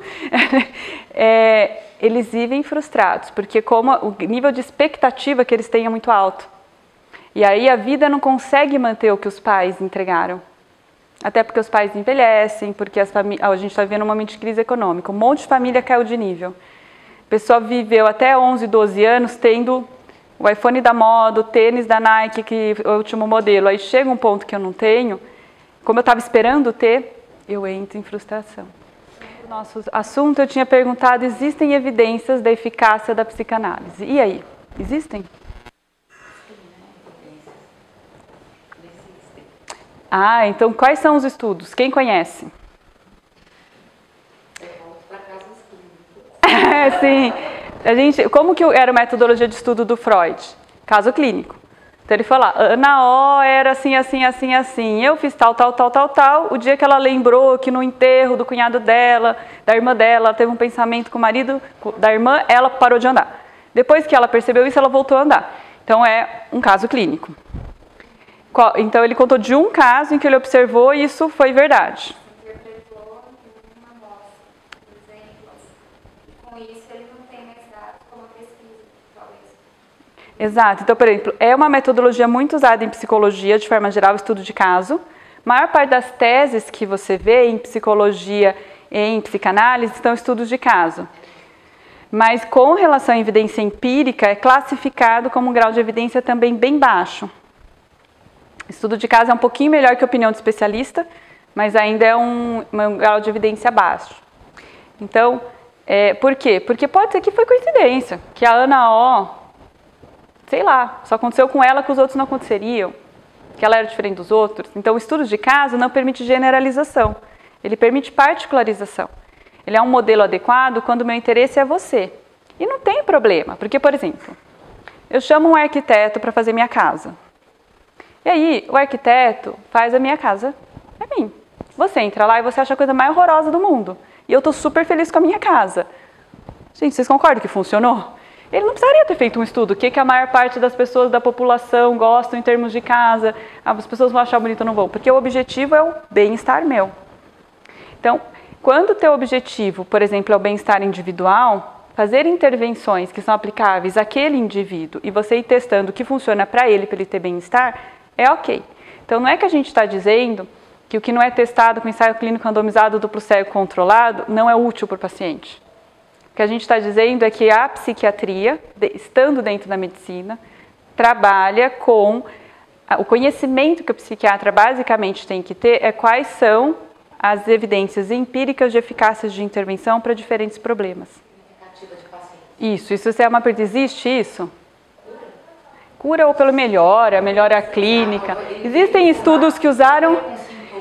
eles vivem frustrados, porque como o nível de expectativa que eles têm é muito alto. E aí a vida não consegue manter o que os pais entregaram. Até porque os pais envelhecem, porque a gente está vivendo um momento de crise econômica. Um monte de família caiu de nível. A pessoa viveu até 11, 12 anos tendo o iPhone da moda, o tênis da Nike, que é o último modelo. Aí chega um ponto que eu não tenho, como eu estava esperando ter, eu entro em frustração. No nosso assunto eu tinha perguntado, existem evidências da eficácia da psicanálise? E aí, existem? Ah, então quais são os estudos? Quem conhece? Sim. Como que era a metodologia de estudo do Freud? Caso clínico. Então ele falou, Ana O era assim, assim, assim, assim. Eu fiz tal. O dia que ela lembrou que no enterro do cunhado dela, da irmã dela, ela teve um pensamento com o marido da irmã, ela parou de andar. Depois que ela percebeu isso, ela voltou a andar. Então é um caso clínico. Então ele contou de um caso em que ele observou e isso foi verdade. Interpretou uma amostra, por exemplo, e com isso ele não tem mais dados como a pesquisa, talvez. Exato. Então, por exemplo, é uma metodologia muito usada em psicologia, de forma geral, estudo de caso. A maior parte das teses que você vê em psicologia e em psicanálise são estudos de caso. Mas com relação à evidência empírica, é classificado como um grau de evidência também bem baixo. Estudo de caso é um pouquinho melhor que a opinião de especialista, mas ainda é um grau de evidência baixo. Então, por quê? Porque pode ser que foi coincidência, que a Ana O, sei lá, só aconteceu com ela que os outros não aconteceriam, que ela era diferente dos outros. Então, o estudo de caso não permite generalização, ele permite particularização. Ele é um modelo adequado quando o meu interesse é você. E não tem problema, porque, por exemplo, eu chamo um arquiteto para fazer minha casa. E aí, o arquiteto faz a minha casa pra mim. Você entra lá e você acha a coisa mais horrorosa do mundo. E eu tô super feliz com a minha casa. Gente, vocês concordam que funcionou? Ele não precisaria ter feito um estudo. O que a maior parte das pessoas da população gostam em termos de casa? As pessoas vão achar bonito ou não vão? Porque o objetivo é o bem-estar meu. Então, quando o teu objetivo, por exemplo, é o bem-estar individual, fazer intervenções que são aplicáveis àquele indivíduo e você ir testando o que funciona para ele ter bem-estar, é ok. Então, não é que a gente está dizendo que o que não é testado com ensaio clínico randomizado duplo cego controlado não é útil para o paciente. O que a gente está dizendo é que a psiquiatria, estando dentro da medicina, trabalha com o conhecimento que o psiquiatra basicamente tem que ter é quais são as evidências empíricas de eficácia de intervenção para diferentes problemas. Isso é uma pergunta. Existe isso? Cura ou pelo melhora clínica. Existem estudos que usaram...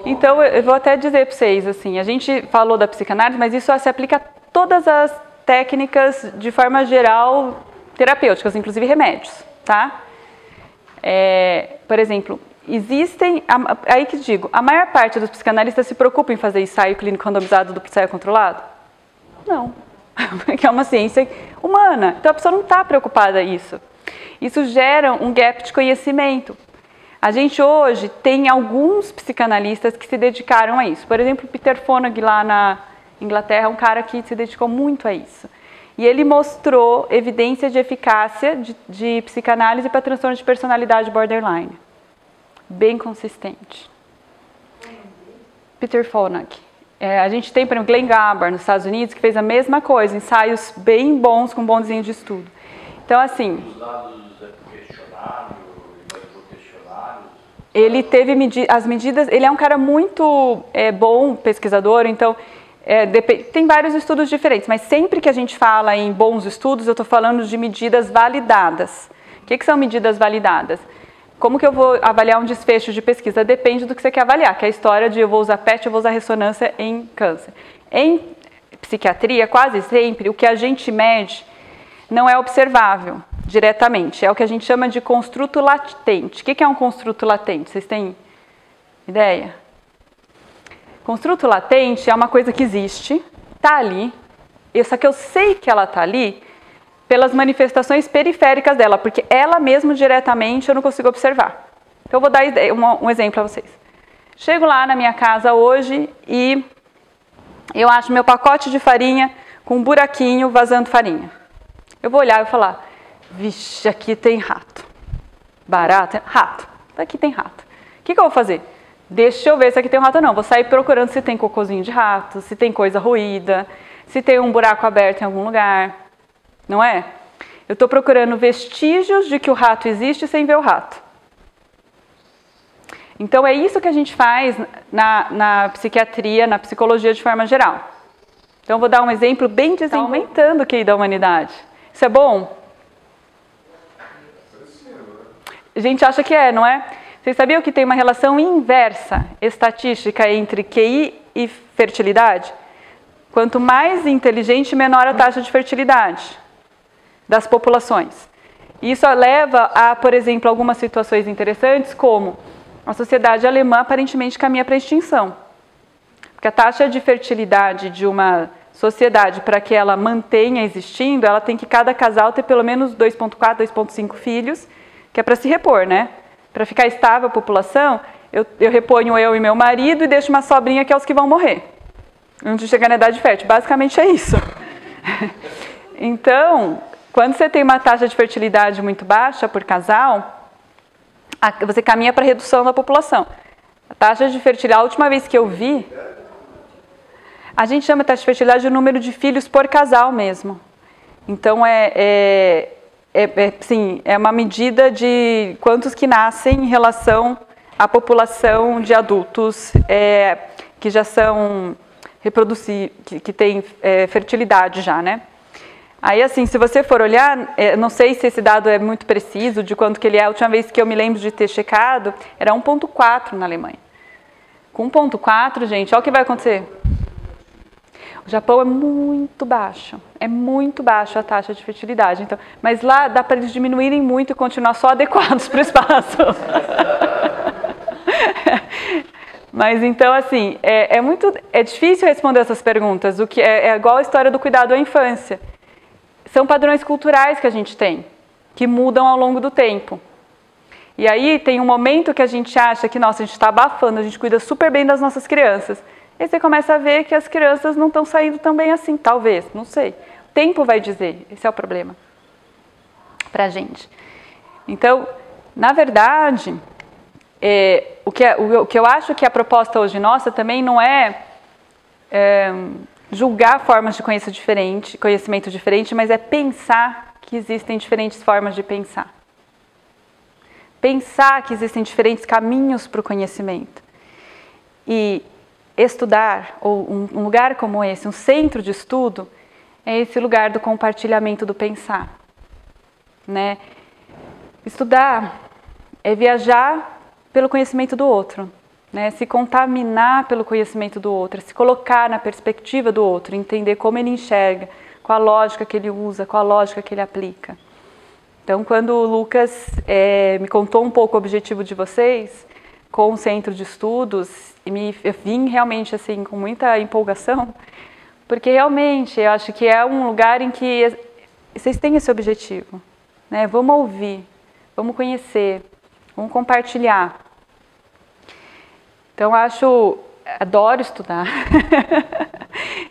Então, eu vou até dizer para vocês, assim, a gente falou da psicanálise, mas isso se aplica a todas as técnicas, de forma geral, terapêuticas, inclusive remédios, tá? Por exemplo, existem... Aí que digo, a maior parte dos psicanalistas se preocupa em fazer ensaio clínico randomizado duplo cego controlado? Não. Porque é uma ciência humana. Então, a pessoa não está preocupada com isso. Isso gera um gap de conhecimento. A gente hoje tem alguns psicanalistas que se dedicaram a isso. Por exemplo, Peter Fonagy lá na Inglaterra é um cara que se dedicou muito a isso. E ele mostrou evidência de eficácia de psicanálise para transtorno de personalidade borderline. Bem consistente. Peter Fonack. A gente tem, por exemplo, Glenn Gabbard, nos Estados Unidos, que fez a mesma coisa, ensaios bem bons, com bons desenhos de estudo. Então, assim... Os dados questionário, questionários... Ele teve as medidas... Ele é um cara muito bom pesquisador, então... tem vários estudos diferentes, mas sempre que a gente fala em bons estudos, eu estou falando de medidas validadas. O que são medidas validadas? Como que eu vou avaliar um desfecho de pesquisa? Depende do que você quer avaliar, que é a história de eu vou usar PET, eu vou usar ressonância em câncer. Em psiquiatria, quase sempre, o que a gente mede não é observável diretamente, é o que a gente chama de construto latente. O que é um construto latente? Vocês têm ideia? Construto latente é uma coisa que existe, está ali, só que eu sei que ela está ali pelas manifestações periféricas dela, porque ela mesmo diretamente eu não consigo observar. Então eu vou dar um exemplo para vocês. Chego lá na minha casa hoje e eu acho meu pacote de farinha com um buraquinho vazando farinha. Eu vou olhar e falar, vixe, aqui tem rato. Barata, rato. Aqui tem rato. O que eu vou fazer? Deixa eu ver se aqui tem um rato ou não. Vou sair procurando se tem cocôzinho de rato, se tem coisa ruída, se tem um buraco aberto em algum lugar. Não é? Eu estou procurando vestígios de que o rato existe sem ver o rato. Então é isso que a gente faz na psiquiatria, na psicologia de forma geral. Então eu vou dar um exemplo bem desenvolvido. Está aumentando o QI da humanidade. Isso é bom? A gente acha que é, não é? Vocês sabiam que tem uma relação inversa, estatística, entre QI e fertilidade? Quanto mais inteligente, menor a taxa de fertilidade das populações. Isso leva a, por exemplo, algumas situações interessantes, como a sociedade alemã aparentemente caminha para a extinção. Porque a taxa de fertilidade de uma sociedade, para que ela mantenha existindo, ela tem que cada casal ter pelo menos 2,4, 2,5 filhos, que é para se repor, né? Para ficar estável a população, eu reponho eu e meu marido e deixo uma sobrinha que é os que vão morrer. Antes de chegar na idade fértil. Basicamente é isso. Então, quando você tem uma taxa de fertilidade muito baixa por casal, você caminha para a redução da população. A taxa de fertilidade, a última vez que eu vi, a gente chama taxa de fertilidade de número de filhos por casal mesmo. Então, sim, é uma medida de quantos que nascem em relação à população de adultos que já são que têm fertilidade já, né? Aí, assim, se você for olhar, não sei se esse dado é muito preciso, de quanto que ele é, a última vez que eu me lembro de ter checado, era 1,4 na Alemanha. Com 1,4, gente, olha o que vai acontecer. O Japão é muito baixo a taxa de fertilidade. Então, mas lá dá para eles diminuírem muito e continuar só adequados para o espaço. Mas então, assim, é difícil responder essas perguntas, o que é igual a história do cuidado à infância. São padrões culturais que a gente tem, que mudam ao longo do tempo. E aí tem um momento que a gente acha que, nossa, a gente está abafando, a gente cuida super bem das nossas crianças. E aí você começa a ver que as crianças não estão saindo tão bem assim, talvez, não sei. O tempo vai dizer, esse é o problema pra gente. Então, na verdade, o que eu acho que a proposta hoje nossa também não é julgar formas de conhecimento diferente, mas é pensar que existem diferentes formas de pensar. Pensar que existem diferentes caminhos para o conhecimento. E estudar, ou um lugar como esse, um centro de estudo, é esse lugar do compartilhamento do pensar. Né? Estudar é viajar pelo conhecimento do outro. Né, se contaminar pelo conhecimento do outro, se colocar na perspectiva do outro, entender como ele enxerga, qual a lógica que ele usa, qual a lógica que ele aplica. Então, quando o Lucas me contou um pouco o objetivo de vocês, com o centro de estudos, eu vim realmente assim, com muita empolgação, porque realmente eu acho que é um lugar em que vocês têm esse objetivo. Né? Vamos ouvir, vamos conhecer, vamos compartilhar. Então, adoro estudar,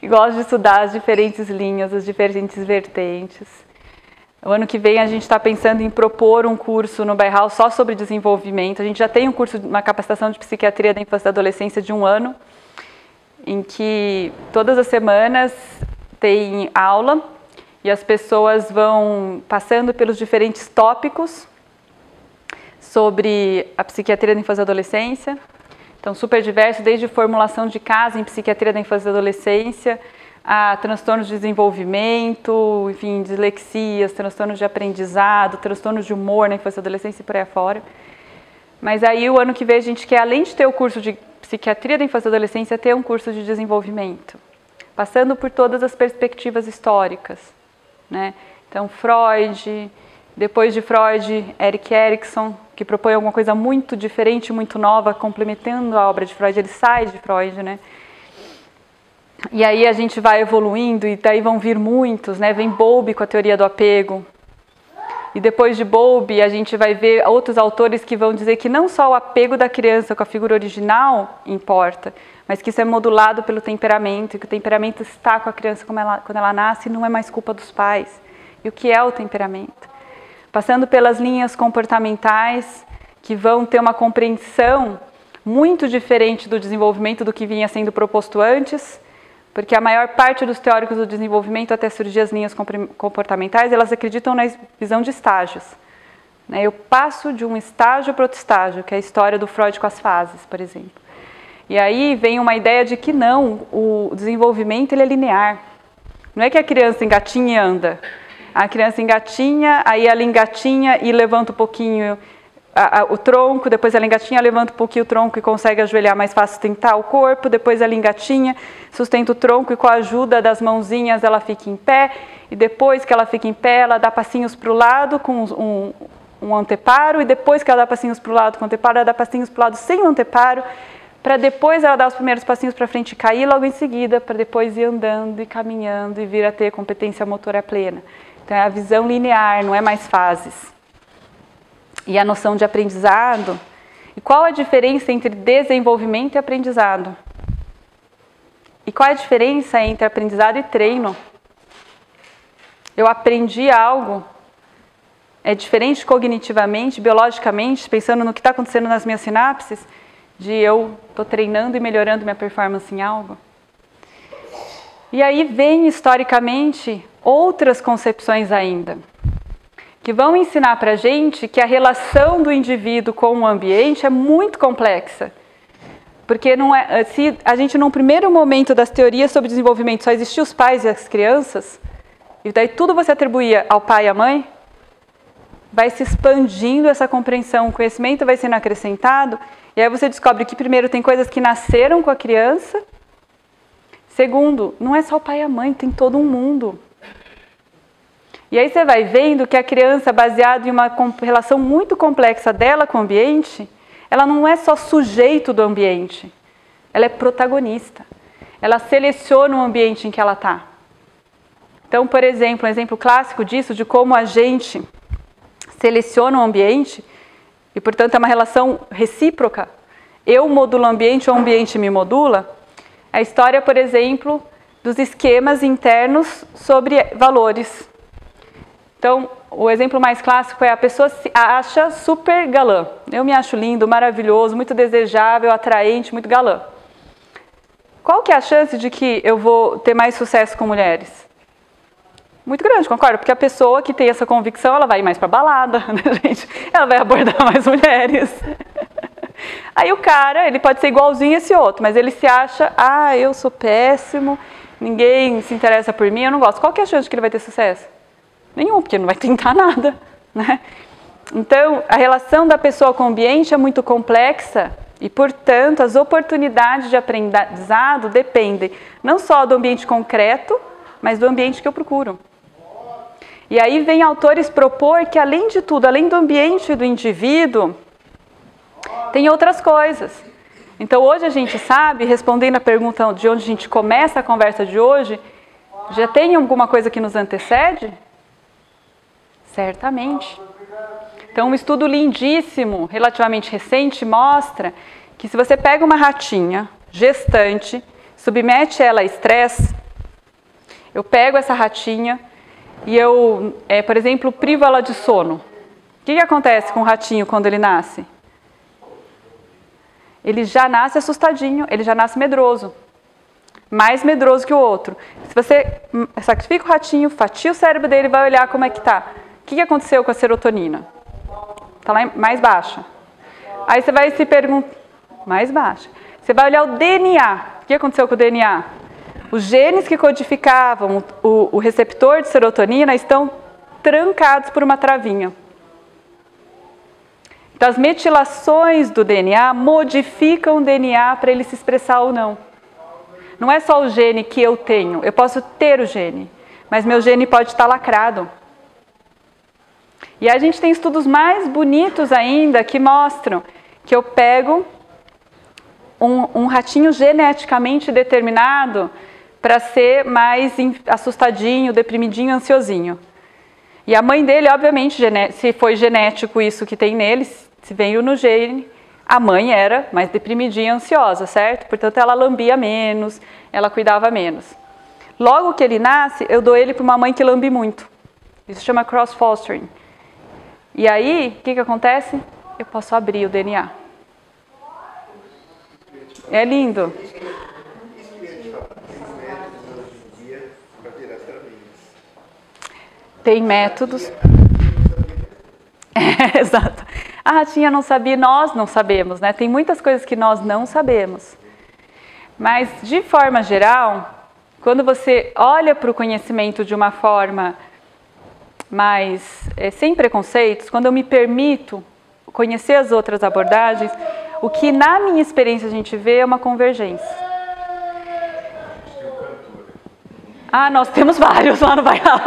gosto de estudar as diferentes linhas, as diferentes vertentes. O ano que vem a gente está pensando em propor um curso no Bairral só sobre desenvolvimento. A gente já tem um curso, uma capacitação de psiquiatria da infância e da adolescência de 1 ano, em que todas as semanas tem aula e as pessoas vão passando pelos diferentes tópicos sobre a psiquiatria da infância e adolescência. Então, super diverso, desde formulação de caso em psiquiatria da infância e adolescência, a transtornos de desenvolvimento, enfim, dislexias, transtornos de aprendizado, transtornos de humor na infância e adolescência e por aí afora. Mas aí, o ano que vem, a gente quer, além de ter o curso de psiquiatria da infância e adolescência, ter um curso de desenvolvimento, passando por todas as perspectivas históricas, né? Então, Freud, depois de Freud, Erik Erikson, que propõe alguma coisa muito diferente, muito nova, complementando a obra de Freud. Ele sai de Freud, né? E aí a gente vai evoluindo, e daí vão vir muitos, né? Vem Bowlby com a teoria do apego. E depois de Bowlby, a gente vai ver outros autores que vão dizer que não só o apego da criança com a figura original importa, mas que isso é modulado pelo temperamento, e que o temperamento está com a criança quando ela nasce e não é mais culpa dos pais. E o que é o temperamento? Passando pelas linhas comportamentais, que vão ter uma compreensão muito diferente do desenvolvimento do que vinha sendo proposto antes, porque a maior parte dos teóricos do desenvolvimento, até surgir as linhas comportamentais, elas acreditam na visão de estágios. Eu passo de um estágio para outro estágio, que é a história do Freud com as fases, por exemplo. E aí vem uma ideia de que não, o desenvolvimento ele é linear. Não é que a criança engatinha e anda. A criança engatinha, aí ela engatinha e levanta um pouquinho o tronco, depois ela engatinha, levanta um pouquinho o tronco e consegue ajoelhar mais fácil, sustentar o corpo, depois ela engatinha, sustenta o tronco e com a ajuda das mãozinhas ela fica em pé, e depois que ela fica em pé, ela dá passinhos para o lado com um anteparo, e depois que ela dá passinhos para o lado com o anteparo, ela dá passinhos para o lado sem o anteparo, para depois ela dar os primeiros passinhos para frente e cair logo em seguida, para depois ir andando e caminhando e vir a ter competência motora plena. Então, é a visão linear, não é mais fases. E a noção de aprendizado. E qual a diferença entre desenvolvimento e aprendizado? E qual é a diferença entre aprendizado e treino? Eu aprendi algo, é diferente cognitivamente, biologicamente, pensando no que está acontecendo nas minhas sinapses, de eu estou treinando e melhorando minha performance em algo? E aí vem, historicamente, outras concepções ainda, que vão ensinar para a gente que a relação do indivíduo com o ambiente é muito complexa. Porque não é, se a gente, num primeiro momento das teorias sobre desenvolvimento, só existiam os pais e as crianças, e daí tudo você atribuía ao pai e à mãe, vai se expandindo essa compreensão, o conhecimento vai sendo acrescentado, e aí você descobre que, primeiro, tem coisas que nasceram com a criança. Segundo, não é só o pai e a mãe, tem todo um mundo. E aí você vai vendo que a criança, baseada em uma relação muito complexa dela com o ambiente, ela não é só sujeito do ambiente, ela é protagonista. Ela seleciona o ambiente em que ela está. Então, por exemplo, um exemplo clássico disso, de como a gente seleciona o ambiente, e portanto é uma relação recíproca, eu modulo o ambiente ou o ambiente me modula, a história, por exemplo, dos esquemas internos sobre valores. Então, o exemplo mais clássico é a pessoa se acha super galã. Eu me acho lindo, maravilhoso, muito desejável, atraente, muito galã. Qual que é a chance de que eu vou ter mais sucesso com mulheres? Muito grande, concorda? Porque a pessoa que tem essa convicção, ela vai ir mais pra balada, né, gente? Ela vai abordar mais mulheres. Aí o cara, ele pode ser igualzinho a esse outro, mas ele se acha, eu sou péssimo, ninguém se interessa por mim, eu não gosto. Qual que é a chance de que ele vai ter sucesso? Nenhum, porque não vai tentar nada, né? Então, a relação da pessoa com o ambiente é muito complexa e, portanto, as oportunidades de aprendizado dependem não só do ambiente concreto, mas do ambiente que eu procuro. E aí vem autores propor que, além de tudo, além do ambiente e do indivíduo, tem outras coisas. Então, hoje a gente sabe, respondendo a pergunta de onde a gente começa a conversa de hoje, já tem alguma coisa que nos antecede? Certamente. Então, um estudo lindíssimo, relativamente recente, mostra que se você pega uma ratinha gestante, submete ela a estresse, eu pego essa ratinha e eu, por exemplo, privo ela de sono. O que acontece com o ratinho quando ele nasce? Ele já nasce assustadinho, ele já nasce medroso. mais medroso que o outro. Se você sacrifica o ratinho, fatia o cérebro dele, vai olhar como é que tá. O que aconteceu com a serotonina? Está lá mais baixa. Aí você vai se perguntar, mais baixa. Você vai olhar o DNA. O que aconteceu com o DNA? Os genes que codificavam o receptor de serotonina estão trancados por uma travinha. Então, as metilações do DNA modificam o DNA para ele se expressar ou não. Não é só o gene que eu tenho. Eu posso ter o gene, mas meu gene pode estar lacrado. E a gente tem estudos mais bonitos ainda que mostram que eu pego um ratinho geneticamente determinado para ser mais assustadinho, deprimidinho, ansiosinho. E a mãe dele, obviamente, se foi genético isso que tem nele, se veio no gene, a mãe era mais deprimidinha, ansiosa, certo? Portanto, ela lambia menos, ela cuidava menos. Logo que ele nasce, eu dou ele para uma mãe que lambe muito. Isso chama cross-fostering. E aí, o que acontece? Eu posso abrir o DNA. É lindo. Tem métodos. Exato. A ratinha não sabia, nós não sabemos, né? Tem muitas coisas que nós não sabemos. Mas, de forma geral, quando você olha para o conhecimento de uma forma mais sem preconceitos, quando eu me permito conhecer as outras abordagens, o que na minha experiência a gente vê é uma convergência. Ah, nós temos vários lá no Bairral.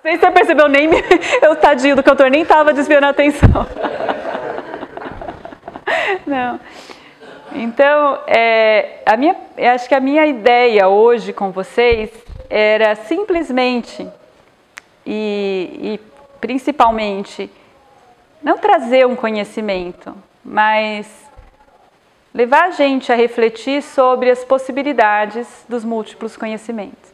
Não sei se você percebeu, eu, tadinho do cantor, nem estava desviando a atenção. Não. Então, eu acho que a minha ideia hoje com vocês era simplesmente e principalmente não trazer um conhecimento, mas levar a gente a refletir sobre as possibilidades dos múltiplos conhecimentos,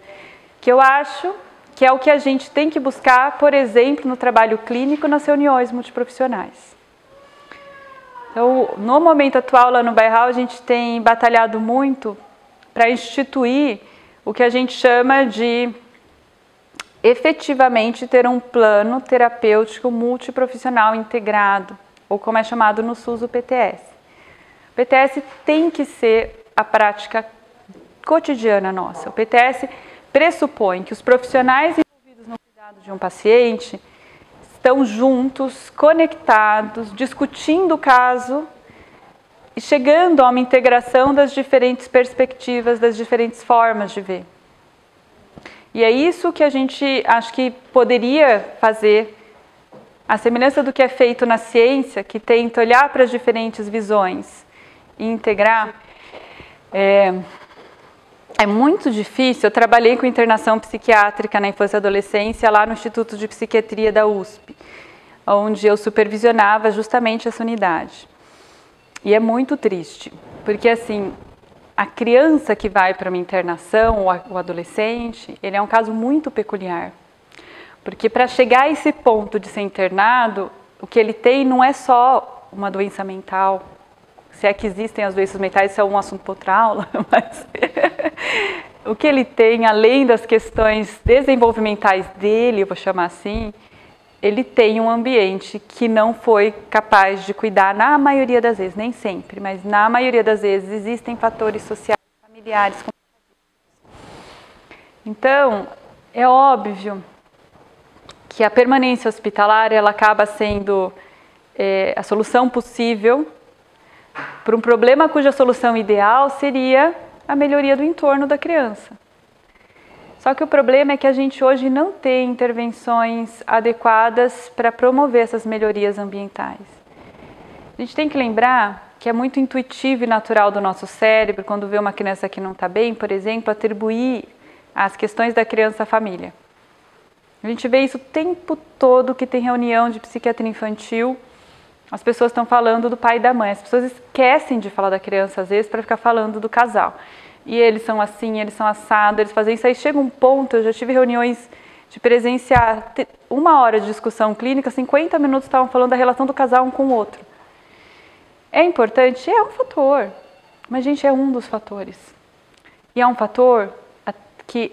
que eu acho que é o que a gente tem que buscar, por exemplo, no trabalho clínico, nas reuniões multiprofissionais. Então, no momento atual, lá no Bairral, a gente tem batalhado muito para instituir o que a gente chama de efetivamente ter um plano terapêutico multiprofissional integrado, ou como é chamado no SUS, o PTS. O PTS tem que ser a prática cotidiana nossa. O PTS pressupõe que os profissionais envolvidos no cuidado de um paciente estão juntos, conectados, discutindo o caso e chegando a uma integração das diferentes perspectivas, das diferentes formas de ver. E é isso que a gente acho que poderia fazer, a semelhança do que é feito na ciência, que tenta olhar para as diferentes visões e integrar. É muito difícil. Eu trabalhei com internação psiquiátrica na infância e adolescência lá no Instituto de Psiquiatria da USP, onde eu supervisionava justamente essa unidade. E é muito triste, porque assim, a criança que vai para uma internação, o adolescente, ele é um caso muito peculiar. Porque para chegar a esse ponto de ser internado, o que ele tem não é só uma doença mental. Se é que existem as doenças mentais, isso é um assunto para outra aula, mas o que ele tem, além das questões desenvolvimentais dele, eu vou chamar assim, ele tem um ambiente que não foi capaz de cuidar na maioria das vezes, nem sempre, mas na maioria das vezes existem fatores sociais, familiares. Então, é óbvio que a permanência hospitalar ela acaba sendo a solução possível para um problema cuja solução ideal seria a melhoria do entorno da criança. Só que o problema é que a gente hoje não tem intervenções adequadas para promover essas melhorias ambientais. A gente tem que lembrar que é muito intuitivo e natural do nosso cérebro, quando vê uma criança que não está bem, por exemplo, atribuir as questões da criança à família. A gente vê isso o tempo todo que tem reunião de psiquiatria infantil, as pessoas estão falando do pai e da mãe, as pessoas esquecem de falar da criança às vezes para ficar falando do casal. E eles são assim, eles são assados, eles fazem isso. Aí chega um ponto, eu já tive reuniões de presenciar 1 hora de discussão clínica, 50 minutos estavam falando da relação do casal um com o outro. É importante? É um fator, mas gente, é um dos fatores. E é um fator que,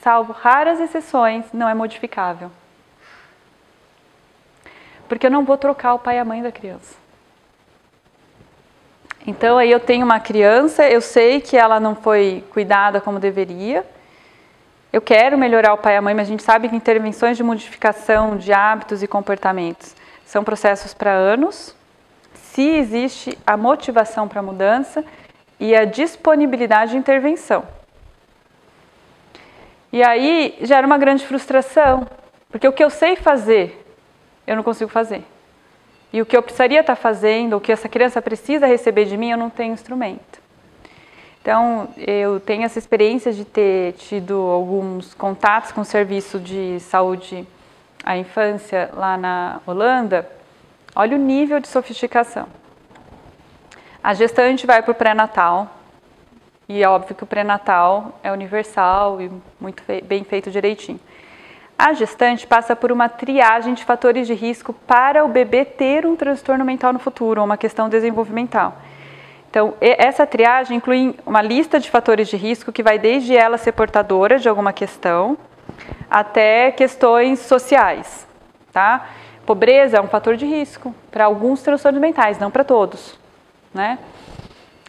salvo raras exceções, não é modificável. Porque eu não vou trocar o pai e a mãe da criança. Então, aí eu tenho uma criança, eu sei que ela não foi cuidada como deveria. Eu quero melhorar o pai e a mãe, mas a gente sabe que intervenções de modificação de hábitos e comportamentos são processos para anos. Se existe a motivação para a mudança e a disponibilidade de intervenção. E aí gera uma grande frustração, porque o que eu sei fazer, eu não consigo fazer. E o que eu precisaria estar fazendo, o que essa criança precisa receber de mim, eu não tenho instrumento. Então, eu tenho essa experiência de ter tido alguns contatos com o serviço de saúde à infância lá na Holanda. Olha o nível de sofisticação. A gestante vai para o pré-natal, e é óbvio que o pré-natal é universal e muito bem feito direitinho. A gestante passa por uma triagem de fatores de risco para o bebê ter um transtorno mental no futuro, ou uma questão desenvolvimental. Então, essa triagem inclui uma lista de fatores de risco que vai desde ela ser portadora de alguma questão até questões sociais, tá? Pobreza é um fator de risco para alguns transtornos mentais, não para todos, né?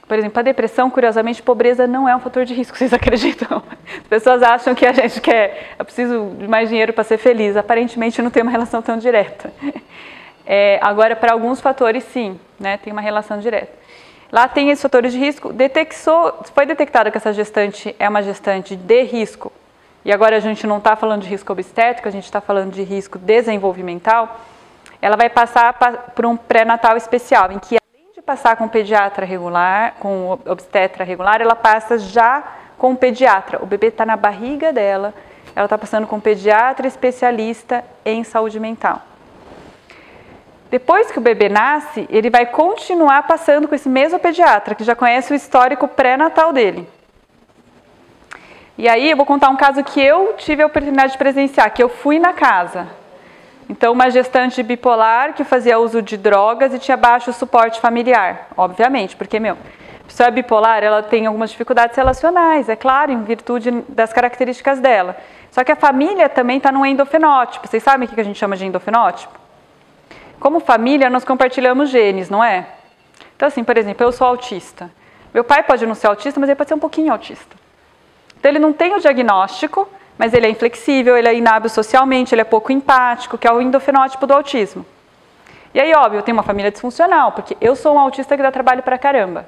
Por exemplo, a depressão, curiosamente, pobreza não é um fator de risco, vocês acreditam? As pessoas acham que a gente quer, eu preciso de mais dinheiro para ser feliz. Aparentemente não tem uma relação tão direta. Agora, para alguns fatores, sim, né, tem uma relação direta. Lá tem esses fatores de risco. Foi detectado que essa gestante é uma gestante de risco, e agora a gente não está falando de risco obstétrico, a gente está falando de risco desenvolvimental. Ela vai passar por um pré-natal especial, em que passar com pediatra regular, com obstetra regular, ela passa já com o pediatra. O bebê está na barriga dela, ela está passando com um pediatra especialista em saúde mental. Depois que o bebê nasce, ele vai continuar passando com esse mesmo pediatra, que já conhece o histórico pré-natal dele. E aí eu vou contar um caso que eu tive a oportunidade de presenciar, que eu fui na casa. Então, uma gestante bipolar que fazia uso de drogas e tinha baixo suporte familiar, obviamente, porque, a pessoa bipolar, ela tem algumas dificuldades relacionais, é claro, em virtude das características dela. Só que a família também está num endofenótipo. Vocês sabem o que a gente chama de endofenótipo? Como família, nós compartilhamos genes, não é? Então, assim, por exemplo, eu sou autista. Meu pai pode não ser autista, mas ele pode ser um pouquinho autista. Então, ele não tem o diagnóstico, mas ele é inflexível, ele é inábil socialmente, ele é pouco empático, que é o endofenótipo do autismo. E aí, óbvio, eu tenho uma família disfuncional, porque eu sou um autista que dá trabalho pra caramba.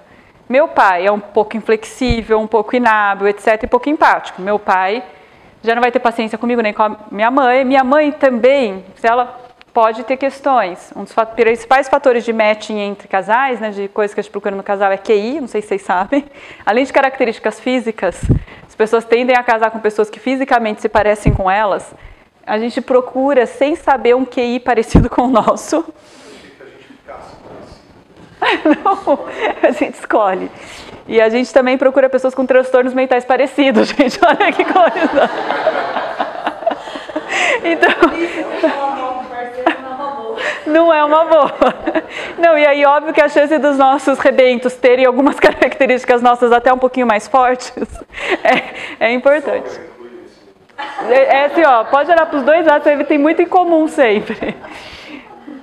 Meu pai é um pouco inflexível, um pouco inábil, etc, e pouco empático. Meu pai já não vai ter paciência comigo nem com a minha mãe. Minha mãe também, ela pode ter questões. Um dos principais fatores de matching entre casais, né, de coisas que a gente procura no casal é QI, não sei se vocês sabem. Além de características físicas, as pessoas tendem a casar com pessoas que fisicamente se parecem com elas. A gente procura, sem saber, um QI parecido com o nosso. Não, a gente escolhe. E a gente também procura pessoas com transtornos mentais parecidos, gente. Olha que coisa. Então, não é uma boa. Não, e aí, óbvio que a chance dos nossos rebentos terem algumas características nossas até um pouquinho mais fortes é importante. É assim, ó, pode olhar para os dois lados, ele tem muito em comum sempre.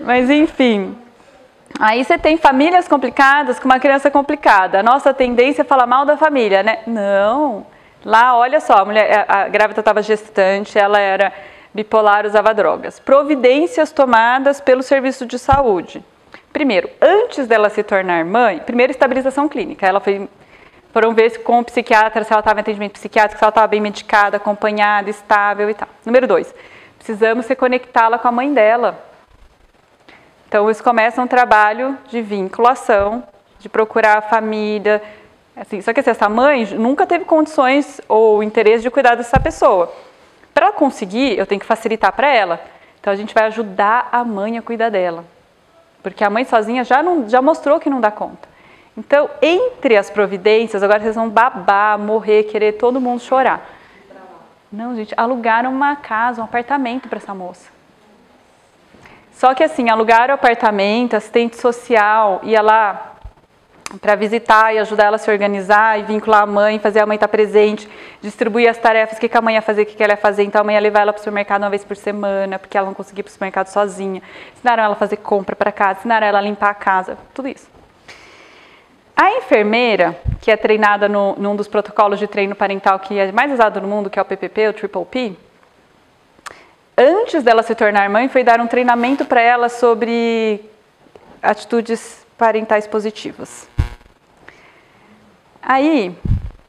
Mas, enfim. Aí você tem famílias complicadas com uma criança complicada. A nossa tendência é falar mal da família, né? Não. Lá, olha só, a grávida estava gestante, ela era bipolar, usava drogas. Providências tomadas pelo serviço de saúde. Primeiro, antes dela se tornar mãe, primeiro estabilização clínica. Foram ver com o psiquiatra se ela estava em atendimento psiquiátrico, se ela estava bem medicada, acompanhada, estável e tal. Número 2, precisamos reconectá-la com a mãe dela. Então, eles começam um trabalho de vinculação, de procurar a família. Assim, só que essa mãe nunca teve condições ou interesse de cuidar dessa pessoa. Para conseguir, eu tenho que facilitar para ela. Então, a gente vai ajudar a mãe a cuidar dela. Porque a mãe sozinha já mostrou que não dá conta. Então, entre as providências, agora vocês vão babar, morrer, querer todo mundo chorar. Não, gente, alugaram uma casa, um apartamento para essa moça. Só que assim, alugaram o apartamento, assistente social ia lá para visitar e ajudar ela a se organizar e vincular a mãe, fazer a mãe estar presente, distribuir as tarefas, o que a mãe ia fazer, o que ela ia fazer. Então a mãe ia levar ela para o supermercado uma vez por semana, porque ela não conseguia ir para o supermercado sozinha. Ensinaram ela a fazer compra para casa, ensinaram ela a limpar a casa, tudo isso. A enfermeira, que é treinada num dos protocolos de treino parental que é mais usado no mundo, que é o PPP, o Triple P, antes dela se tornar mãe, foi dar um treinamento para ela sobre atitudes parentais positivas. Aí,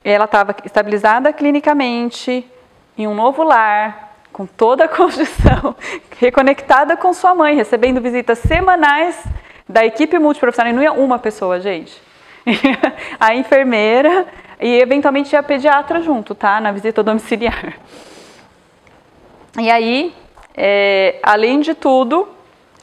ela estava estabilizada clinicamente, em um novo lar, com toda a condição, reconectada com sua mãe, recebendo visitas semanais da equipe multiprofissional, e não ia uma pessoa, gente. A enfermeira e, eventualmente, a pediatra junto, tá? Na visita domiciliar. E aí, além de tudo,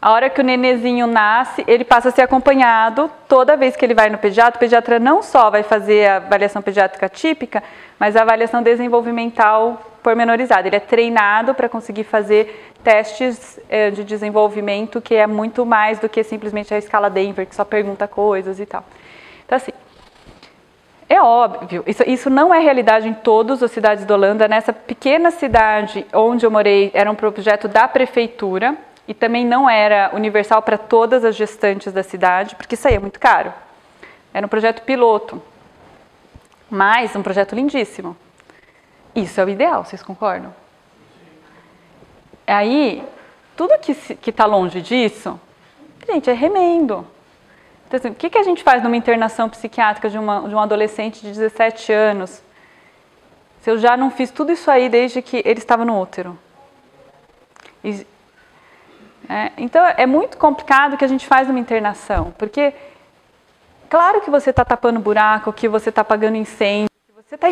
a hora que o nenezinho nasce, ele passa a ser acompanhado toda vez que ele vai no pediatra. O pediatra não só vai fazer a avaliação pediátrica típica, mas a avaliação desenvolvimental pormenorizada. Ele é treinado para conseguir fazer testes de desenvolvimento, que é muito mais do que simplesmente a escala Denver, que só pergunta coisas e tal. Então, assim, é óbvio, isso não é realidade em todas as cidades da Holanda. Nessa pequena cidade onde eu morei, era um projeto da prefeitura, e também não era universal para todas as gestantes da cidade, porque isso aí é muito caro. Era um projeto piloto, mas um projeto lindíssimo. Isso é o ideal, vocês concordam? Aí, tudo que está longe disso, gente, é remendo. Então, assim, o que a gente faz numa internação psiquiátrica de um adolescente de 17 anos, se eu já não fiz tudo isso aí desde que ele estava no útero? Então, é muito complicado o que a gente faz numa internação, porque, claro que você está tapando buraco, que você está apagando incêndio, que você está,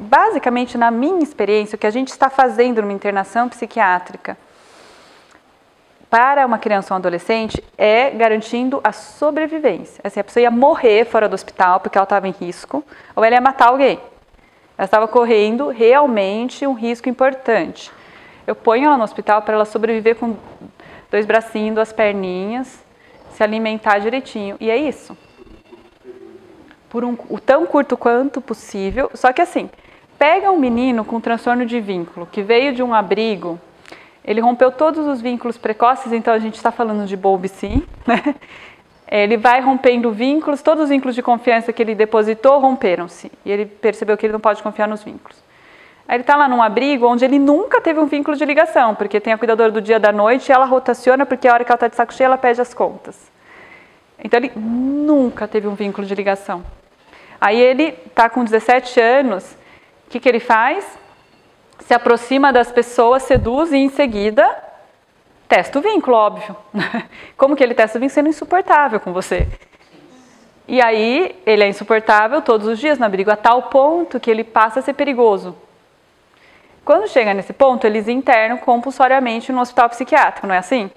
basicamente, na minha experiência, o que a gente está fazendo numa internação psiquiátrica para uma criança ou um adolescente é garantindo a sobrevivência. Assim, a pessoa ia morrer fora do hospital porque ela estava em risco, ou ela ia matar alguém. Ela estava correndo realmente um risco importante. Eu ponho ela no hospital para ela sobreviver com 2 bracinhos, 2 perninhas, se alimentar direitinho. E é isso. Por o tão curto quanto possível. Só que assim, pega um menino com transtorno de vínculo, que veio de um abrigo, ele rompeu todos os vínculos precoces, então a gente está falando de Bowlby, né? Ele vai rompendo vínculos, todos os vínculos de confiança que ele depositou romperam-se. E ele percebeu que ele não pode confiar nos vínculos. Aí ele está lá num abrigo onde ele nunca teve um vínculo de ligação, porque tem a cuidadora do dia e da noite e ela rotaciona porque a hora que ela está de saco cheio ela pede as contas. Então ele nunca teve um vínculo de ligação. Aí ele está com 17 anos, o que ele faz? Se aproxima das pessoas, seduz e em seguida testa o vínculo, óbvio. Como que ele testa o vínculo? Sendo insuportável com você. E aí ele é insuportável todos os dias no abrigo, a tal ponto que ele passa a ser perigoso. Quando chega nesse ponto, eles internam compulsoriamente no hospital psiquiátrico, não é assim?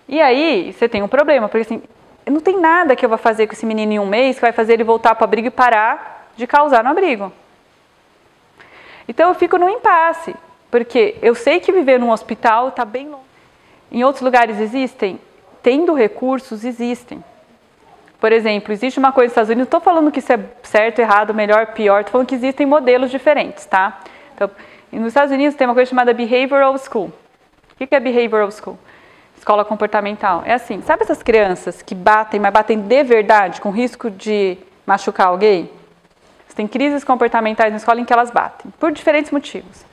E aí, você tem um problema, porque assim, não tem nada que eu vá fazer com esse menino em um mês que vai fazer ele voltar para o abrigo e parar de causar no abrigo. Então, eu fico num impasse, porque eu sei que viver num hospital está bem longe. Em outros lugares existem? Tendo recursos, existem. Por exemplo, existe uma coisa nos Estados Unidos, não estou falando que isso é certo, errado, melhor, pior, estou falando que existem modelos diferentes, tá? Então, nos Estados Unidos tem uma coisa chamada Behavioral School. O que é Behavioral School? Escola comportamental. É assim, sabe essas crianças que batem, mas batem de verdade, com risco de machucar alguém? Tem crises comportamentais na escola em que elas batem, por diferentes motivos.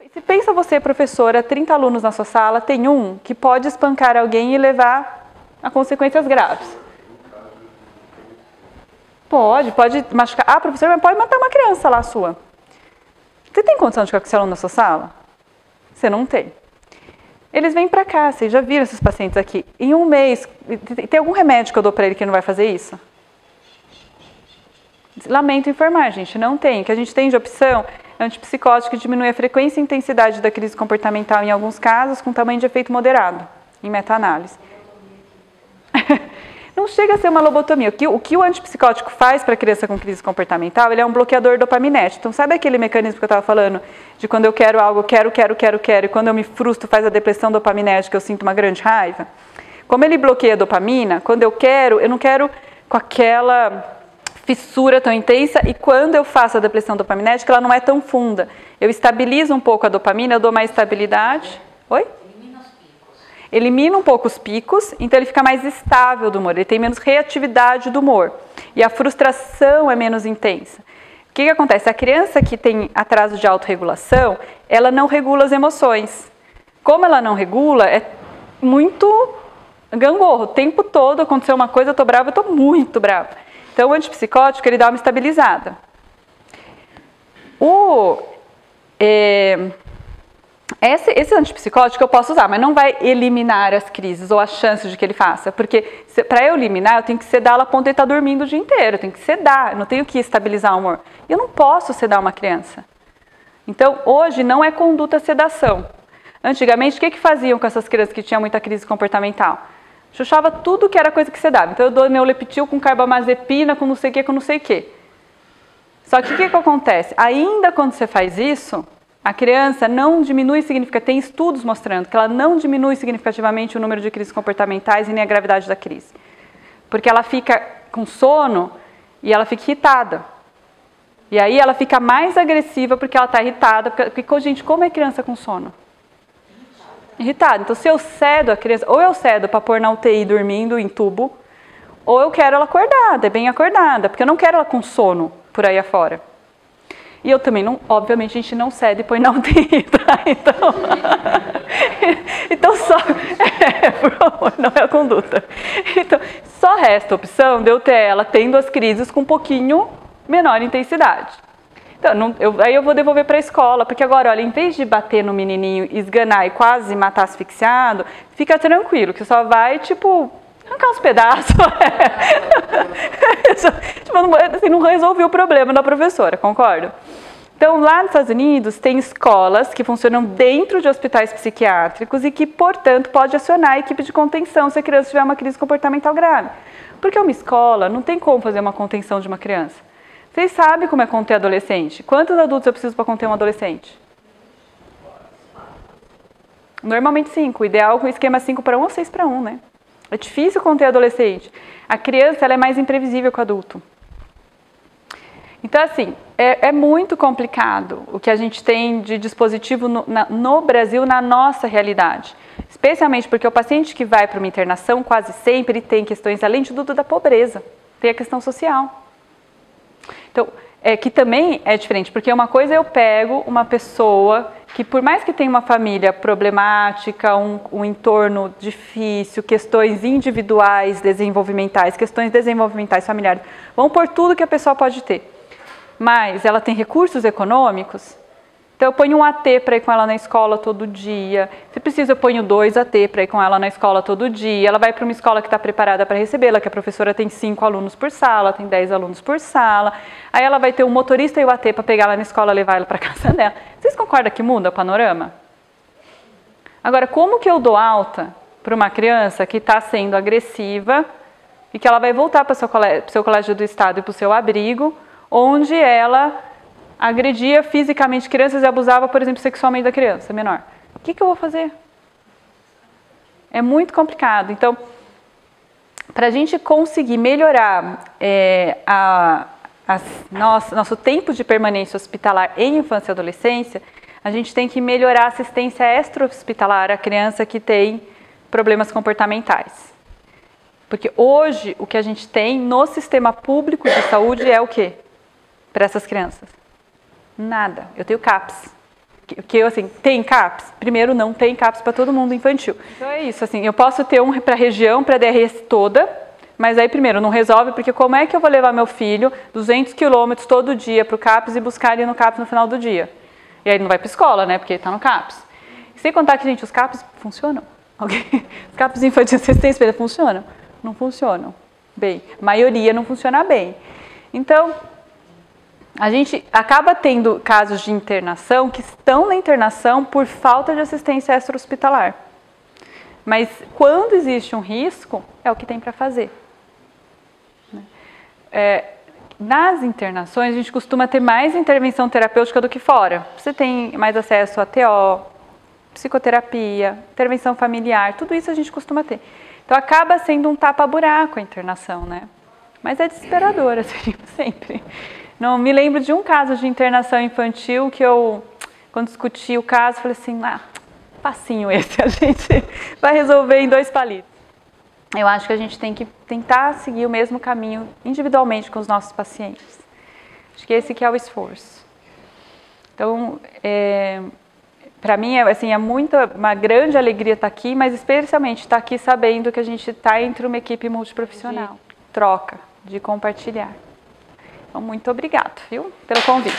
E se pensa você, professora, 30 alunos na sua sala, tem um que pode espancar alguém e levar a consequências graves. Pode machucar. Ah, professora, mas pode matar uma criança lá sua. Você tem condição de ficar com esse aluno na sua sala? Você não tem. Eles vêm para cá, vocês já viram esses pacientes aqui. Em um mês, tem algum remédio que eu dou para ele que não vai fazer isso? Lamento informar, gente, não tem. O que a gente tem de opção é antipsicótico que diminui a frequência e intensidade da crise comportamental em alguns casos, com tamanho de efeito moderado, em meta-análise. Não chega a ser uma lobotomia. O que o antipsicótico faz para a criança com crise comportamental, ele é um bloqueador dopaminérgico. Então, sabe aquele mecanismo que eu estava falando? De quando eu quero algo, quero, e quando eu me frustro, faz a depressão dopaminérgica, eu sinto uma grande raiva? Como ele bloqueia a dopamina, quando eu não quero com aquela fissura tão intensa, e quando eu faço a depressão dopaminética, ela não é tão funda. Eu estabilizo um pouco a dopamina, eu dou mais estabilidade. Oi? Elimina os picos. Elimina um pouco os picos, então ele fica mais estável do humor, ele tem menos reatividade do humor. E a frustração é menos intensa. O que acontece? A criança que tem atraso de autorregulação, ela não regula as emoções. Como ela não regula, é muito gangorro. O tempo todo aconteceu uma coisa, eu tô brava, eu tô muito brava. Então o antipsicótico, ele dá uma estabilizada. Esse antipsicótico eu posso usar, mas não vai eliminar as crises ou as chances de que ele faça. Porque para eu eliminar, eu tenho que sedá-la a ponto de ele estar dormindo o dia inteiro. Eu tenho que sedar, eu não tenho que estabilizar o humor. Eu não posso sedar uma criança. Então, hoje não é conduta sedação. Antigamente, o que faziam com essas crianças que tinham muita crise comportamental? Chuchava tudo que era coisa que sedava. Então, eu dou neuleptil com carbamazepina, com não sei o que, com não sei o que. Só que o que acontece? Ainda quando você faz isso, a criança não diminui significativamente, tem estudos mostrando que ela não diminui significativamente o número de crises comportamentais e nem a gravidade da crise. Porque ela fica com sono e ela fica irritada. E aí ela fica mais agressiva porque ela está irritada. Porque, gente, como é criança com sono? Irritada. Então, se eu cedo a criança, ou eu cedo para pôr na UTI dormindo em tubo, ou eu quero ela acordada, bem acordada, porque eu não quero ela com sono por aí afora. E eu também não, obviamente, a gente não cede e põe na UTI, tá? Então só, por favor, não é a conduta. Então, só resta a opção de eu ter ela tendo as crises com um pouquinho menor intensidade. Então, aí eu vou devolver para a escola, porque agora, olha, em vez de bater no menininho, esganar e quase matar asfixiado, fica tranquilo, que só vai, tipo, arrancar uns pedaços. Assim, não resolveu o problema da professora, concorda? Então, lá nos Estados Unidos, tem escolas que funcionam dentro de hospitais psiquiátricos e que, portanto, pode acionar a equipe de contenção se a criança tiver uma crise comportamental grave. Porque uma escola não tem como fazer uma contenção de uma criança. Vocês sabem como é conter adolescente? Quantos adultos eu preciso para conter um adolescente? Normalmente 5. O ideal é um esquema 5:1 ou 6:1, né? É difícil conter adolescente. A criança ela é mais imprevisível que o adulto. Então, assim, é muito complicado o que a gente tem de dispositivo no Brasil, na nossa realidade. Especialmente porque o paciente que vai para uma internação, quase sempre, ele tem questões, além de tudo, da pobreza. Tem a questão social. Então, que também é diferente, porque uma coisa eu pego uma pessoa que, por mais que tenha uma família problemática, um entorno difícil, questões individuais, desenvolvimentais, questões desenvolvimentais familiares, vamos pôr tudo que a pessoa pode ter. Mas ela tem recursos econômicos, então eu ponho um AT para ir com ela na escola todo dia. Se precisa, eu ponho 2 AT para ir com ela na escola todo dia. Ela vai para uma escola que está preparada para recebê-la, que a professora tem 5 alunos por sala, tem 10 alunos por sala. Aí ela vai ter um motorista e o AT para pegar ela na escola e levar ela para casa dela. Vocês concordam que muda o panorama? Agora, como que eu dou alta para uma criança que está sendo agressiva e que ela vai voltar para o seu colégio do estado e para o seu abrigo, onde ela agredia fisicamente crianças e abusava, por exemplo, sexualmente da criança menor? O que eu vou fazer? É muito complicado. Então, para a gente conseguir melhorar nosso tempo de permanência hospitalar em infância e adolescência, a gente tem que melhorar a assistência extra-hospitalar à criança que tem problemas comportamentais. Porque hoje, o que a gente tem no sistema público de saúde é o quê? Para essas crianças? Nada. Eu tenho CAPS. Assim, tem CAPS? Primeiro, não tem CAPS para todo mundo infantil. Então é isso, assim, eu posso ter um para a região, para a DRS toda, mas aí primeiro não resolve, porque como é que eu vou levar meu filho 200 quilômetros todo dia para o CAPS e buscar ele no CAPS no final do dia? E aí ele não vai para a escola, né, porque ele está no CAPS. E sem contar que, gente, os CAPS funcionam. Os CAPS infantis de assistência funcionam? Não funcionam bem. A maioria não funciona bem. Então, a gente acaba tendo casos de internação que estão na internação por falta de assistência extra-hospitalar. Mas quando existe um risco, é o que tem para fazer. Nas internações, a gente costuma ter mais intervenção terapêutica do que fora. Você tem mais acesso a TO, psicoterapia, intervenção familiar, tudo isso a gente costuma ter. Então acaba sendo um tapa-buraco a internação, né? Mas é desesperador, assim, sempre. Não me lembro de um caso de internação infantil que eu, quando discuti o caso, falei assim, facinho esse, a gente vai resolver em 2 palitos. Eu acho que a gente tem que tentar seguir o mesmo caminho individualmente com os nossos pacientes. Acho que esse que é o esforço. Então, para mim, assim, é uma grande alegria estar aqui, mas especialmente estar aqui sabendo que a gente está entre uma equipe multiprofissional. Troca, de compartilhar. Então, muito obrigado, viu, pelo convite.